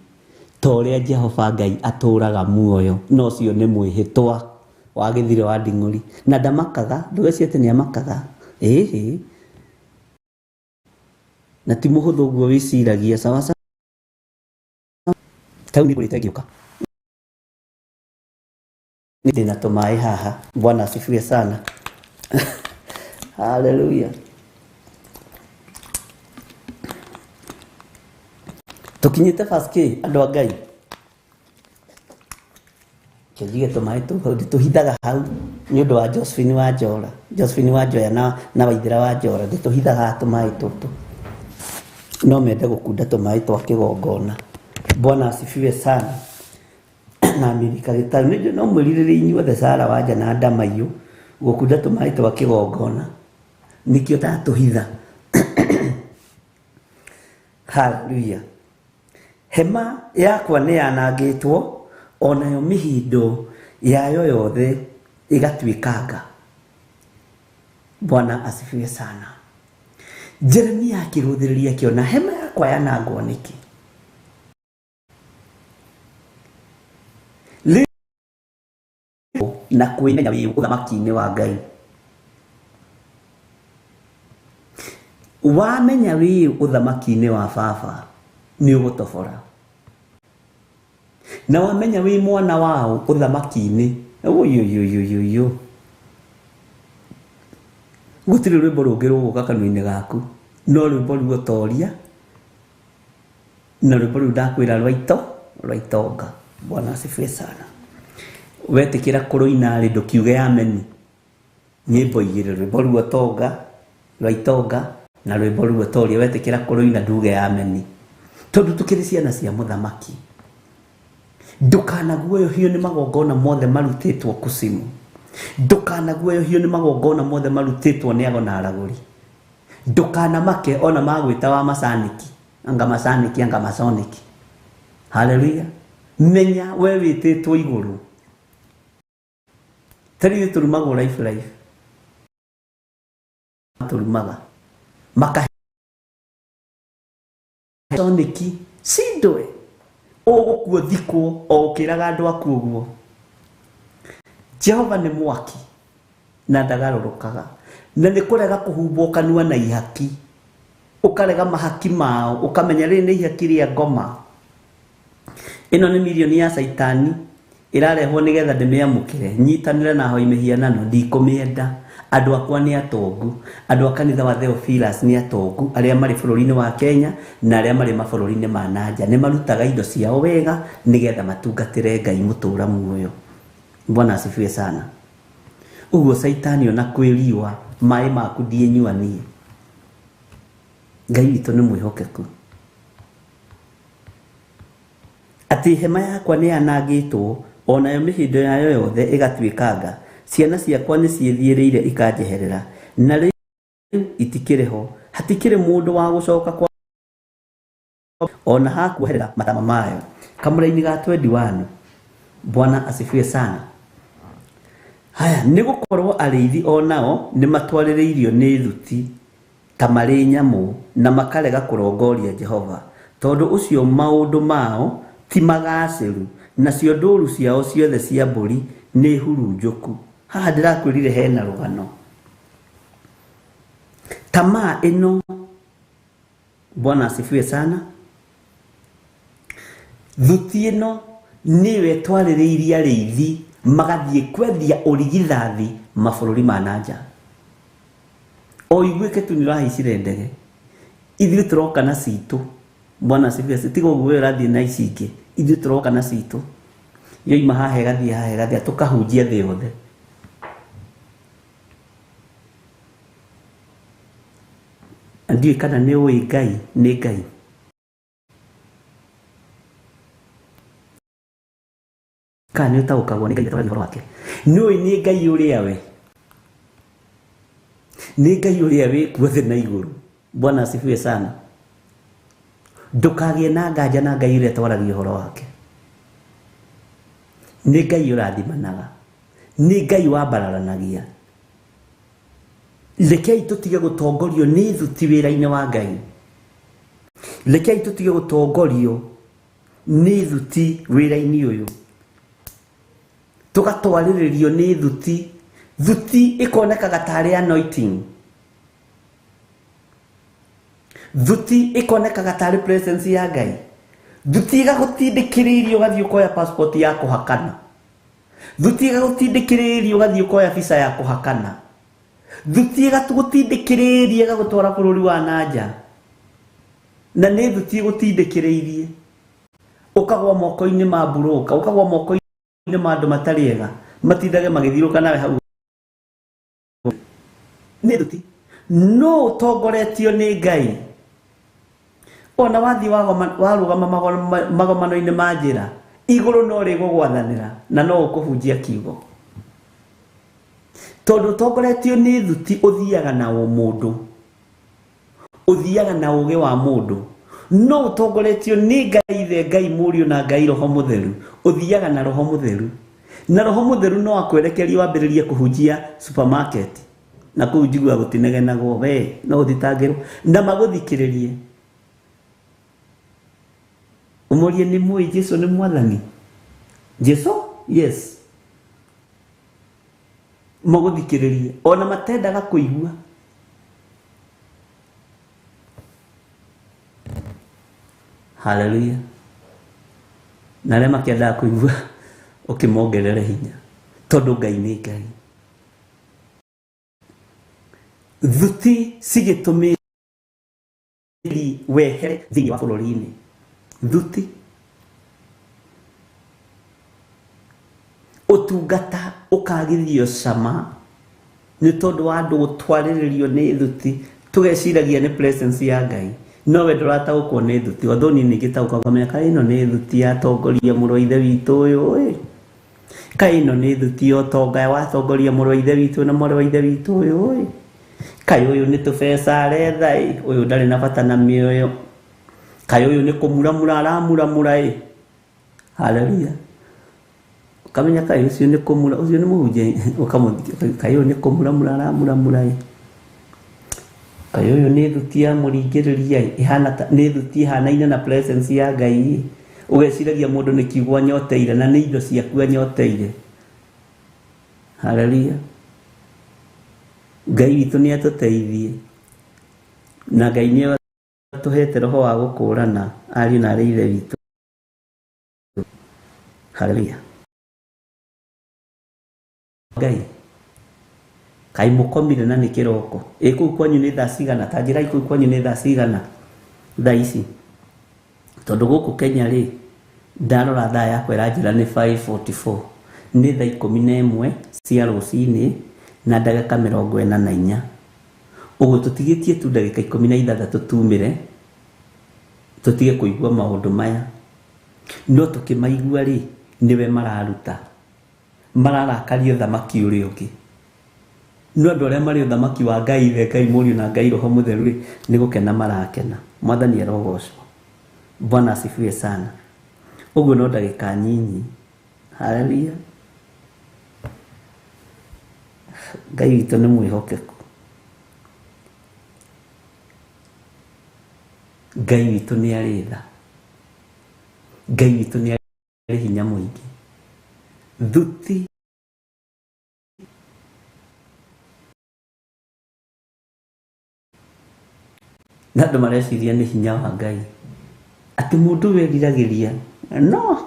toria Jehova Ngai aturaga muoyo, no cio ni mwihitwa wa githire wa nding'uri na ndamakaga ndugeci ati ni amakaga na ti muhuthu guo wiciragia sawa sawa. Tau ni kurite ngiuka ni ndina tumai haha. Bwana asifiwe sana. Haleluya. Tukinyite faske andu a Ngai kejige tumai tu tuhithaga hau ni undu wa Josephine Wanjora na Waithira Wanjora tuhithaga tumai tutu no mende gukunda tumai twa kigongona. Bwana asifiwe sana. Na mirikagita no mwirire inyuothe Sara Wanja na Ndamaiyu gukunda tumai twa kigongona nikio tatuhitha. Haleluya. Hema yakwa ni yanangitwo onayo mihindo yayo yothe igatuikanga. Bwana asifiwe sana. Jeremia akiruthiriria kiona hema yakwa yanangwo niki na kwimenya wi uthamaki-ini wa Ngai. Wamenya wi uthamaki-ini wa Baba ni ugutobora, na wamenya wi mwana wao uthamaki-ini uyu gutire rwimbo rungi ruguka kanua-ini gaku no rwimbo ruotoria na rwimbo ndakwira rwaitonga. Bwana asifiwe sana. Wetikira kuruina ri ndukiuge ameni nyimbo igire rwimbo ruotonga rwaitonga na rwimbo ruotoria. Wetikira kuruina nduge ameni tondu tukiri ciana cia muthamaki. Ndukanaguoyohio ni magongona mothe marutitwo kusimu. Ndukanaguoyohio ni magongona mothe marutitwo ni ago na araguri. Ndukanamake ona magwita wa masaniki anga masoniki. Haleluya. Menya we wititwo iguru tari turumagwo life turumaga maka soniki sindwe ogukuo thikwo o ukiraga andu aku uguo. Jehova ni mwaki na ndagarũrũkaga na nĩ kũrega kũhumbwo kanua na ihaki, ũkarega mahaki mao, ũkamenya rĩrĩ nĩ ihaki rĩa ngoma. Ĩno nĩ mirioni ya Saitani ĩrarehwo nĩgetha ndĩmĩamũkĩre, nyitanĩre na hoi mĩhianano, ndikũmĩenda. Andũ akwa nĩ atongu, andũ a kanitha wa Theophilus nĩ atongu, arĩa marĩ bũrũri-inĩ wa Kenya na arĩa marĩ mabũrũri-inĩ ma nanja, nĩ marutaga indo ciao wega nĩgetha matungatĩre Ngai mũtũra muoyo. Bwana asifiwe sana. Uguo Saitani ona kwĩriwa maĩ maku ndienyua niĩ. Ngai witũ nĩ mwĩhokeku. Atĩ hema yakwa nĩ yanangĩtwo, onayo mĩhĩndo yayo yothe ĩgatuĩkanga. Ciana ciakwa nĩ ciĩthiĩrĩire ikanjeherera, na rĩu itikĩrĩ ho. Hatikĩrĩ mũndũ wa gũcoka kwa ona hakuoherera matama mayo. Kamũra-inĩ ga 21. Bwana asifiwe sana. Haya, nĩ gũkorwo arĩithi onao nĩ matwarĩrĩirio nĩ thuti ta marĩ nyamũ na makarega kũrongoria Jehova. Tondũ ũcio maũndũ mao ti magacĩru, nacio ndũũru ciao ciothe cia mbũri nĩ hurunjũku. Haha ndĩrakwĩrire hena rũgano. Tamaa ĩno, Bwana asifiwe sana. Thuti ĩno nĩwe twarĩrĩirie arĩithi magathiĩ kwendia ũrigithathi mabũrũri ma nanja. O iguĩke tu nĩũrahaicire ndege, ithuĩ tũroka na citũ. Bwana asifiwe. Tiga ũguo wee ũrathiĩ na ici ingĩ, ithuĩ tũroka na citũ. Yoima haha ĩgathiĩ tũkahunjia thĩ yothe. Ndiũĩ kana nĩ ũĩ Ngai nĩ Ngai. Kana nĩ ũtaũkagwo nĩ Ngai ũtaragia ũhoro wake. Nĩũĩ nĩ Ngai ũrĩa we. Nĩ Ngai ũrĩa wĩ kuo thĩ na igũrũ. Bwana asifiwe sana. Ndũkagĩe na nganja na Ngai ũrĩa twaragia ũhoro wake. Nĩ Ngai ũrathimanaga. Nĩ Ngai wambararanagia. Rekei tũtige gũtongorio nĩ thuti wĩra-inĩ wa Ngai. Rekei tũtige gũtongorio nĩ thuti wĩra-inĩ ũyũ. Tũgatwarĩrĩrio nĩ thuti. Thuti ĩkonekaga tarĩ anointing. Thuti ĩkonekaga tarĩ presence ya Ngai. Thuti ĩgagũtindĩkĩrĩrio ũgathiĩ ũkoya passport ya kũhakana. Thuti ĩgagũtindĩkĩrĩrio ũgathiĩ ũkoya visa ya kũhakana. Thuti ĩgagũtindĩkĩrĩria ĩgagũtwara bũrũri wa nanja. Na nĩ thuti ĩgũtindĩkĩrĩirie. Ũkagwa moko-inĩ ma mburoka, ũkagwa moko-inĩ ma andũ matarĩ ega, matindage magĩthiũrũka nawe hau. Nĩ thuti. No ũtongoretio nĩ Ngai. Ona wathiĩ warũgama magomano-inĩ ma njĩra, igũrũ no rĩgũgwathanĩra na no ũkũhunjia kiugo. Tondũ ũtongoretio nĩ thuti ũthiaga na ũmũndũ, ũthiaga na ũgĩ wa mũndũ. No ũtongoretio nĩ Ngai Ithe, Ngai Mũriũ na Ngai Roho Mũtheru, ũthiaga na Roho Mũtheru. Na Roho Mũtheru no akwerekeria wambĩrĩrie kũhunjia supermarket. Na kũu njiguaga gũtinegenagwo, we no ũthitangĩrwo na magũthikĩrĩrie. Ũmũrie nĩ mũĩ Jesũ nĩ Mwathani. Jesũ? Yes. Magũthikĩrĩrie ona matendaga kũigua. Hallelujah. Na arĩa makĩendaga kũigua ũkĩmongerere hinya, tondũ Ngai nĩ Ngai. Thuti cigĩtũmĩri wehere thĩinĩ wa bũrũri-inĩ. Thuti. Ũtungata ũkagithio cama nĩ tondũ wa andũ gũtwarĩrĩrio nĩ thuti. Tũgeciragia nĩ presence ya Ngai, no we ndũrataũkwo nĩ thuti. Although niĩ nĩngĩtaũka ũkamenya kaĩ ĩno nĩ thuti yatongoria mũrũ wa ithe witũ ũyũ. Kaĩ ĩno nĩ thuti ya ũtonga watongoria mũrũ wa ithe witũ na mũrũ wa ithe witũ ũyũ. Kaĩ ũyũ nĩ tũbeca aretha, ũyũ ndarĩ na bata na mĩoyo. Kaĩ ũyũ nĩ kũmuramura aramuramura. Hallelujah. Ukamenya kaĩ ũcio nĩ kũmura, ũcio nĩ mũhunjia, kaĩ ũyũ nĩ kũmuramura aramuramura. kayo yo nä thuti ya må ringä rä ria ihana nä thuti ihanaine na presence ya Ngai ugeciragia mundu nä kiugo anyoteire na nä indo ciaku anyoteire. Haleluya. Ngai witå nä atåteithie na Ngai nä atåhete roho wa gũkũrana ariũ na arĩ ithe witũ. Haleluya. Ngai kai mukomire na nä kä roko kũu kwanyu nä thaa cigana ta njĩra kũu kwanyu nä thaa cigana thaa ici tondũ gũkũ Kenya rĩ ndarora thaa yakwa ĩranjĩra nĩ 5:44 nĩ thaa 11 cia rũcinĩ na ndagĩka 44. Ũguo tũtigĩtie tu ndagĩka 16 tumĩre tũtige kũigua maũndũ maya no tũkĩmaigua rĩ nĩwe mararuta mararakaria thamaki ũrĩa ũngĩ no andũ arĩa marĩ thamaki wa Ngai ithe Ngai mũriũ na Ngai roho mũtheru rĩ nĩ gũkena marakena. Mwathani arogocwo. Bwana asifiwe sana. Ũguo no ndagĩka nyinyi. Haleluya. Ngai witũ nĩ mwĩhokeku. Ngai witũ nĩ arĩ tha. Ngai witũ nĩ arĩ hinya mũingĩ. Thuti na andũ mareciria nĩ hinya wa Ngai atĩ mũndũ weriragĩria no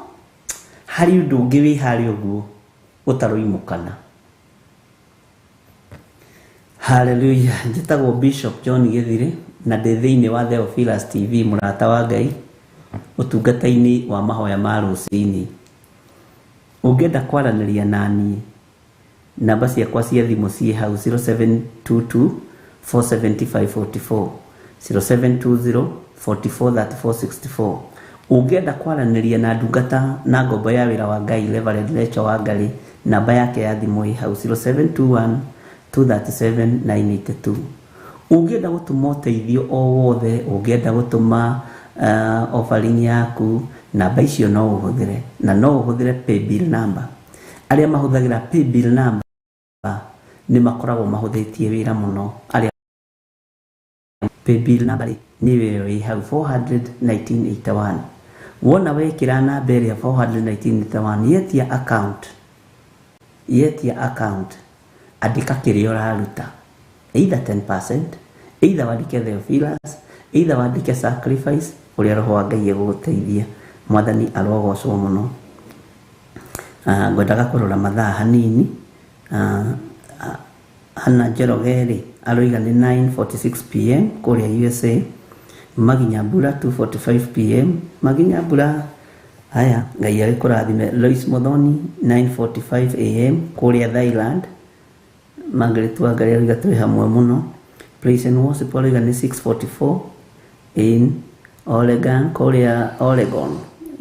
harĩ ũndũ ũngĩ wĩ harĩ ũguo ũtaroimũkana. Haleluya. Njĩtagwo Bishop John Gĩthirĩ na ndĩ thĩinĩ wa Theophilus TV mũrata wa Ngai ũtungata-inĩ wa mahoya ma rũcinĩ. Ũngĩenda kwaranĩria naniĩ namba ciakwa cia thimũ ciĩ hau 0722 47544 0720 443464. Ũngĩenda kwaranĩria na ndungata na ngombo ya wĩra wa Ngai Reverend Lecho Wangarĩ namba yake ya thimũ ĩ hau 0721 237 982. Ũngĩenda gũtũma ũteithio o wothe ũngĩenda gũtũma offering yaku namba icio no ũhũthĩre na no ũhũthĩre paybill number. Arĩa mahũthagĩra paybill number nĩ makoragwo mahũthĩtie wĩra mũno. Arĩa paybill number nĩ wĩra hau 41981. Wona wekĩra namba ĩrĩa 41981 yetia account andĩka kĩrĩa ũraruta either 10% either wandĩke Theophilus either wandĩke sacrifice ũrĩa roho wa Ngai egũgũteithia. Mwathani arogocwo mũno. Ngwendaga kũrora mathaa hanini. Hana Njoroge aroiga nĩ 9:46 pm kũrĩa USA. Maginyambura 2:45 pm Maginyambura haya Ngai agĩkũrathime. Lois Muthoni 9:45 am kũrĩa Thailand. Margaret Wangarĩ aroiga twĩ hamwe mũno. Praise and Worship aroiga nĩ 6:44 in Oregon.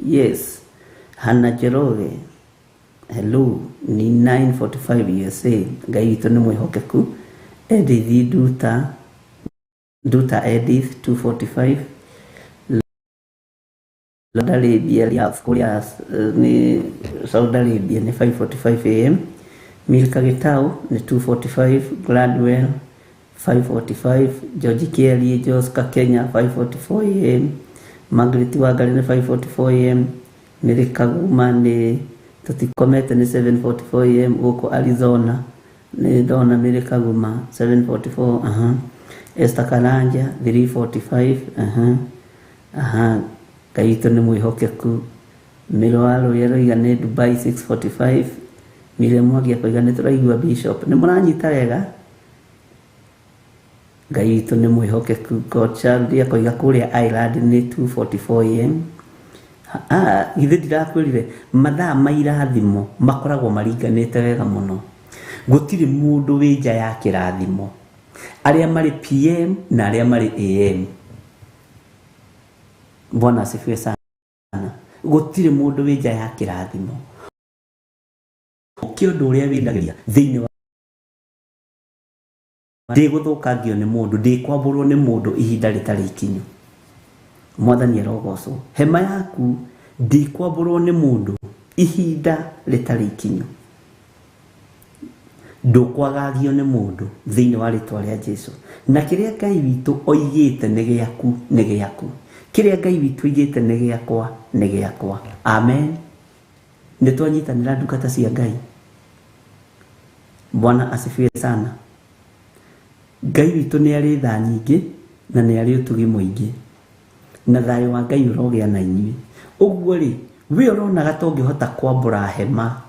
Yes. Hana Njoroge hello ni 9:45 USA. Ngai witũ nĩ mwĩhokeku. Edith Duta Edith 2:45 Saudi Arabia kũrĩa ni Saudi Arabia ni 5:45 am. Milka Gitau ni 2:45. Gladwell 5:45. George Kelly Joska Kenya 5:44 am. Margaret Wangarĩ ni 5:44 am. Milka Guma ni tutikomete ni 7:44 am gũkũ Arizona. Ni ndona Milka Guma 7:44. Esther Karanja 3:45. Ngai witũ nĩ mwĩhokeku. Milwaro yeroiga nĩ Dubai 6:45. Mire Mwangi akoiga nĩ tũraigua Bishop. Nĩ mũranyita wega. Ngai witũ nĩ mwĩhokeku. Godchild akoiga kũrĩa Ireland nĩ 2:44 am. Githĩ ndirakwĩrire mathaa ma irathimo makoragwo maringanĩte wega mũno. Gũtirĩ mũndũ wĩ nja ya kĩrathimo. Arĩa marĩ PM na arĩa marĩ AM. Bwana asifiwe sana. Gũtirĩ mũndũ wĩ nja ya kĩrathimo. Kĩũndũ ũrĩa wĩndagĩria thĩinĩ wa ndĩgũthũkangio nĩ mũndũ, ndĩkwambũrwo nĩ mũndũ ihinda rĩtarĩ ikinyu. Mwathani arogocwo. Hema yaku ndĩkwambũrwo nĩ mũndũ ihinda rĩtarĩ ikinyu. Ndukwagagio nĩ mũndũ thĩinĩ wa rĩtwa rĩa Jesũ. Na kĩrĩa Ngai witũ oigĩte nĩ gĩaku, nĩ gĩaku. Kĩrĩa Ngai witũ oigĩte nĩ gĩakwa, nĩ gĩakwa. Amen. Nĩ twanyitanĩra ndungata cia Ngai. Bwana asifiwe sana. Ngai witũ nĩ arĩ tha nyingĩ na nĩ arĩ ũtugi mũingĩ. Na thayũ wa Ngai ũrogĩa na inyuĩ. Ũguo rĩ, we ũronaga ta ũngĩhota kwambũra hema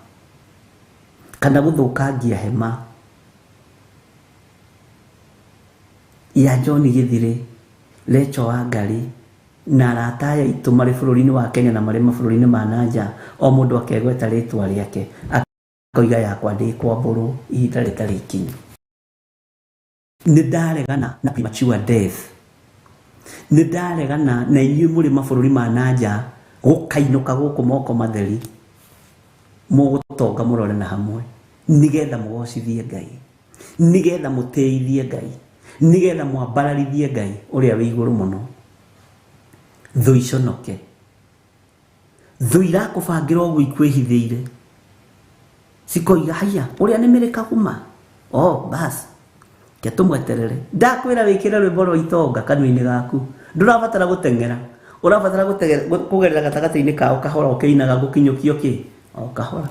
kana gũthũkangia hema ya John Githire, Rachel Wangari na arata aitũ marĩ bũrũri-inĩ wa Kenya na marĩ mabũrũri-inĩ ma nanja, o mũndũ akegweta rĩtwa rĩake akoiga yakwa ndĩkwambũrwo ihinda rĩtarĩ ikinyu. Nĩ ndaregana na premature death. Nĩ ndaregana na inyuĩ mũrĩ mabũrũri ma nanja gũkainũka gũkũ moko matheri mũgũtonga mũrore na hamwe, nigetha mũgocithie Ngai, nigetha mũtĩithie Ngai, nigetha mwambararithie Ngai ũrĩa wĩ igũrũ mũno. Thũ iconoke, thũ irakũbangĩra ũguo ikwĩhithĩire, cikoiga haya ũrĩa nĩ mĩrĩka kuma. Bas ke tũmweterere. Ndakwĩra wĩkĩre rwĩmbo rwa itonga kanua-inĩ gaku. Ndũrabatara gũteng'era, ũrabatara kũgerera gatagatĩ-inĩ kao kahora ũkĩinaga gũkinyũkio kĩ o kahora,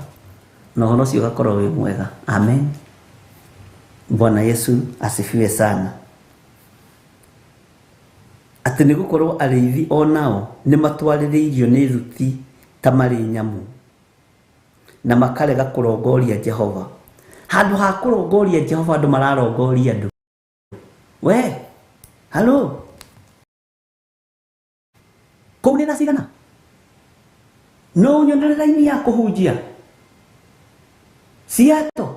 na ũhoro ũcio ũgakorwo wĩ mwega. Amen. Bwana Yesu asifiwe sana. Atĩ nĩ gũkorwo arĩithi o nao nĩ matwarĩrĩirio nĩ thuti ta marĩ nyamũ na makarega kũrongoria Jehova. Handũ ha kũrongoria Jehova andũ mararongoria andũ. We, halo, kũu nĩ thaa cigana? No nyonere raini ya kũhunjia Seattle,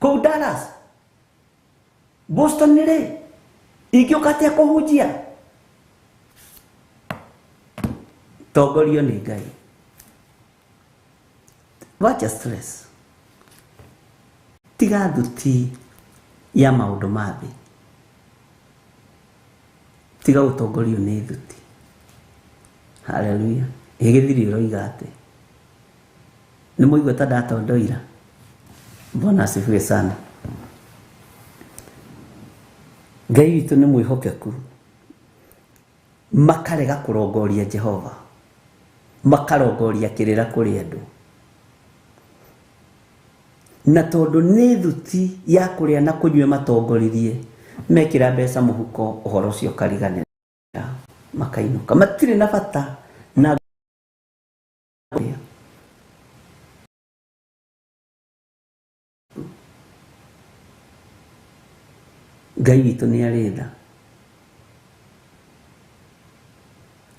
kũu Dallas, Boston nĩ rĩ? Ingĩũka atĩa kũhunjia? Tongorio nĩ Ngai. Wacha stress. Tiga thuti ya maũndũ ma thĩ. Tiga gũtongorio nĩ thuti. Haleluya. Gĩthiri ũroiga atĩ nĩ mũigua ta ndatondoira. Bwana asifiwe sana. Ngai witũ nĩ mwĩhokeku. Makarega kũrongoria Jehova, makarongoria kĩrĩra kũrĩ andũ. Na tondũ nĩ thuti ya kũrĩa na kũnyua matongoririe, mekĩra mbeca mũhuko, ũhoro ũcio kariganĩra, makainũka. Matirĩ na bata na Ngai witũ nĩ arĩ tha.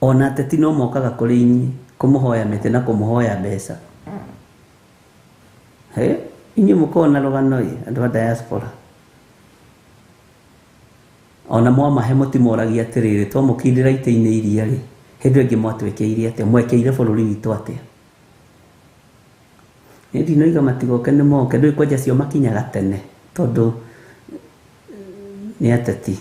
Ona ateti no mokaga kũrĩ inyuĩ kũmũhoya mĩtĩ na kũmũhoya mbeca. Inyuĩ mũkorwo na rũgano andũ a diaspora. Ona mwamahe mũtimoragia atĩrĩrĩ, twamũkindĩra itĩ-inĩ iria rĩ, hĩndĩ ĩngĩ mwatwĩkĩire atĩa, mwekeire bũrũri witũ atĩa. Nĩ ndinoiga matigoke nĩ moke, ndũĩ kwanja cio makinyaga tene tondũ nĩ ateti.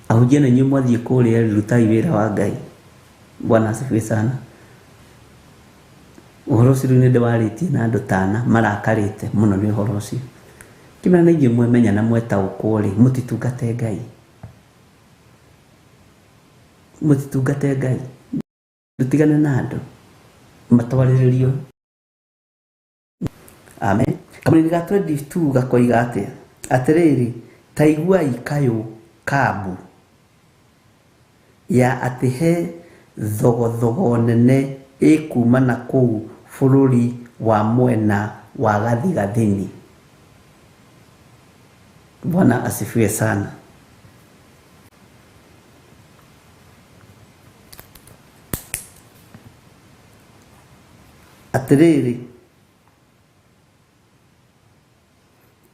Ahunjia na inyuĩ mwathiĩ kũrĩa, rutai wĩra wa Ngai. Bwana asifiwe sana. Ũhoro ũcio nĩ ndĩwarĩtie na andũ tana marakarĩte mũno nĩ ũhoro ũcio. Kĩmera na inyuĩ mwemenya na mwetaũkwo rĩ, mũtitungate Ngai. Mũtitungate Ngai. Tũtigane na andũ matwarĩrĩrio. Amen. Kamũrĩni ga 22 gakoiga atĩa? Atĩrĩrĩ, ta iguai kayũ kambu ya atĩ he thogothogo nene ĩkuma na kũu bũrũri wa mwena wa gathigathini. Bwana asifiwe sana. Atĩrĩrĩ,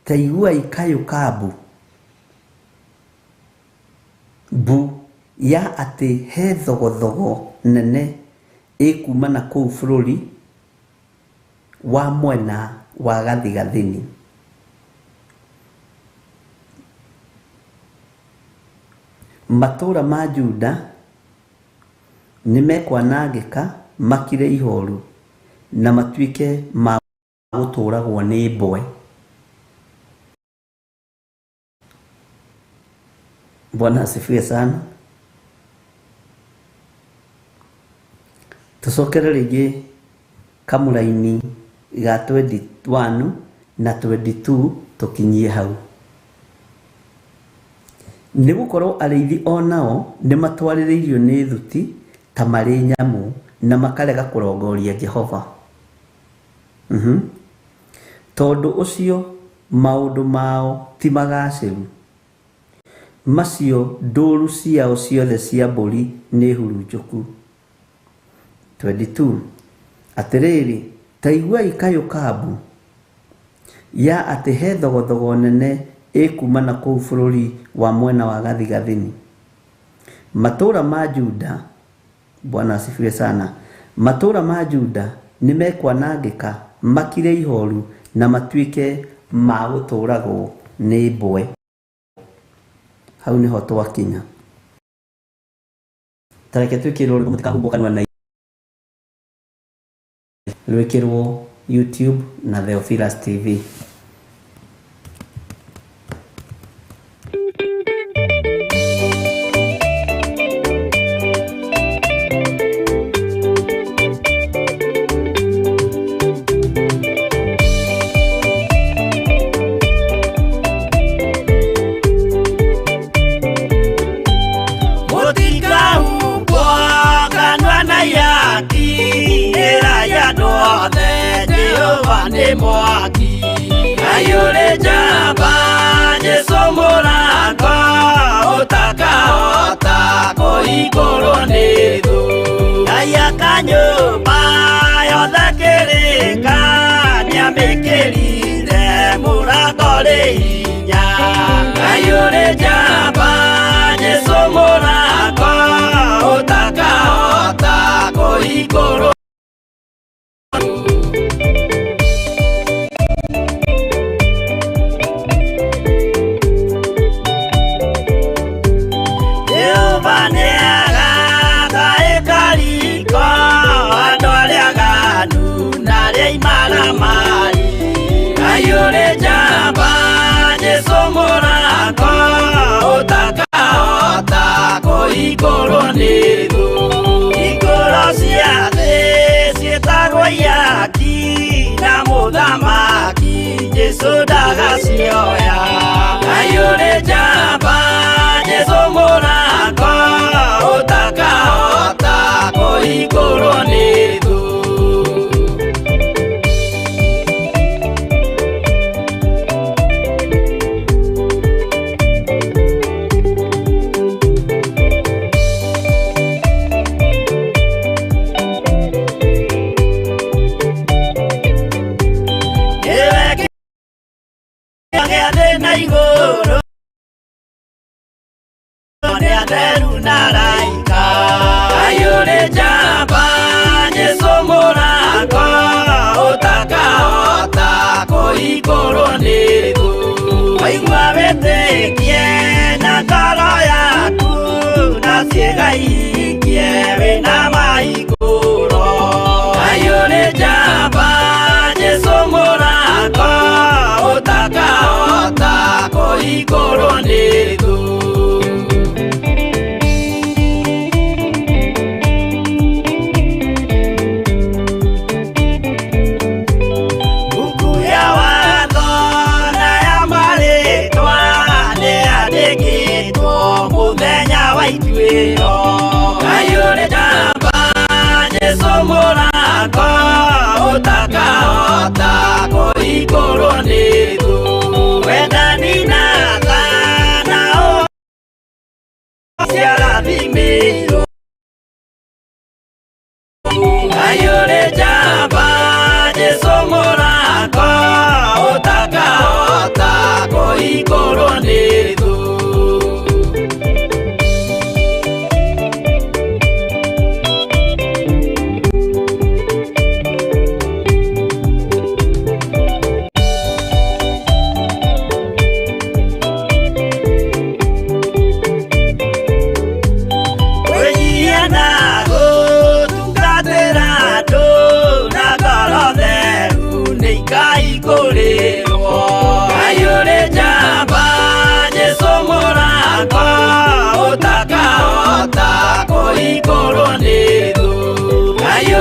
ta iguai kayũ kambu bu ya atĩ he thogothogo nene ĩkuma na kũu bũrũri wa mwena wa gathigathini. Matũra ma Juda nĩ mekwanangĩka makire ihoru na matuike ma gũtũragwo nĩ mbwe. Bwana asifiwe sana. Tucokere rĩngĩ kamũraini ga 21 na 22 tukinyie hau. Nĩ gũkorwo arĩithi onao nĩ matwarĩrĩirio nĩ thuti ta marĩ nyamu na makarega kũrongoria Jehova. Tondũ ũcio maũndũ mao ti magacĩru. Macio ndũru ciao ciothe cia mbũri nĩ hurunjũku. 22. Atĩrĩrĩ, ta iguai kayũ-kambu ya atĩ he thogothogo nene ĩkumana kũu bũrũri wa mwena wa gathigathini. Matũũra ma Juda, Bwana asifiwe sana, matũũra ma Juda nĩ mekwanangĩka makire ihoru na matuĩke ma gũtũũragwo nĩ mbwe. Hau nĩho twakinya. Tareke twĩkĩrwo mũtikahumbwo kanua na rwĩkĩrwo YouTube na Theophilus TV. Mwaki ayure jamba Jesu mũrango ũtakahota kũhingũrwo nĩ thũ. Ngai akanyũmba yothe kĩrĩka nĩamĩkĩrire mũrango rĩ hinya. Ayure jamba Jesu mũrango ũtakahota kũhingũrwo. Igoro nĩ thũ. Igoro cia thĩ ciĩtagwo yaki na mũthamaki Jesũ ndagacioya. Ayũrĩ njamba Jesũ mũrango ũtakahota kũhingũrwo nĩ thũ. Ayũrĩ njamba Jesũ mũrango ũtakahota kũhingũrwo nĩ thũ. Waigua wĩtĩkie na ngoro yaku na ciĩga ihingie wĩna mahingũro. Ayũrĩ njamba Jesũ mũrango ũtakahota kũhingũrwo nĩ thũ. Ayũrĩ njamba Jesũ mũrango ũtakahota kũhingũrwo nĩ thũ. Wendani na tha na ciarathimĩirwo. Ayũrĩ njamba Jesũ mũrango ũtakahota kũhingũrwo nĩ thũ.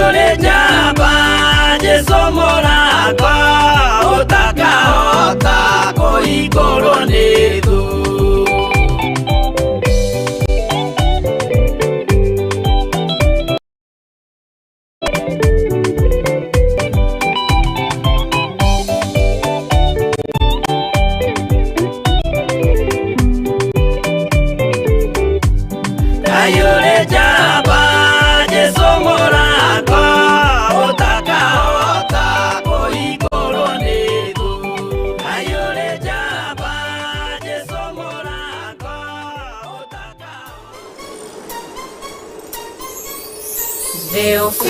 uri njamba Jesu mũrango ũtakahota kũhingũrwo nĩ thũ.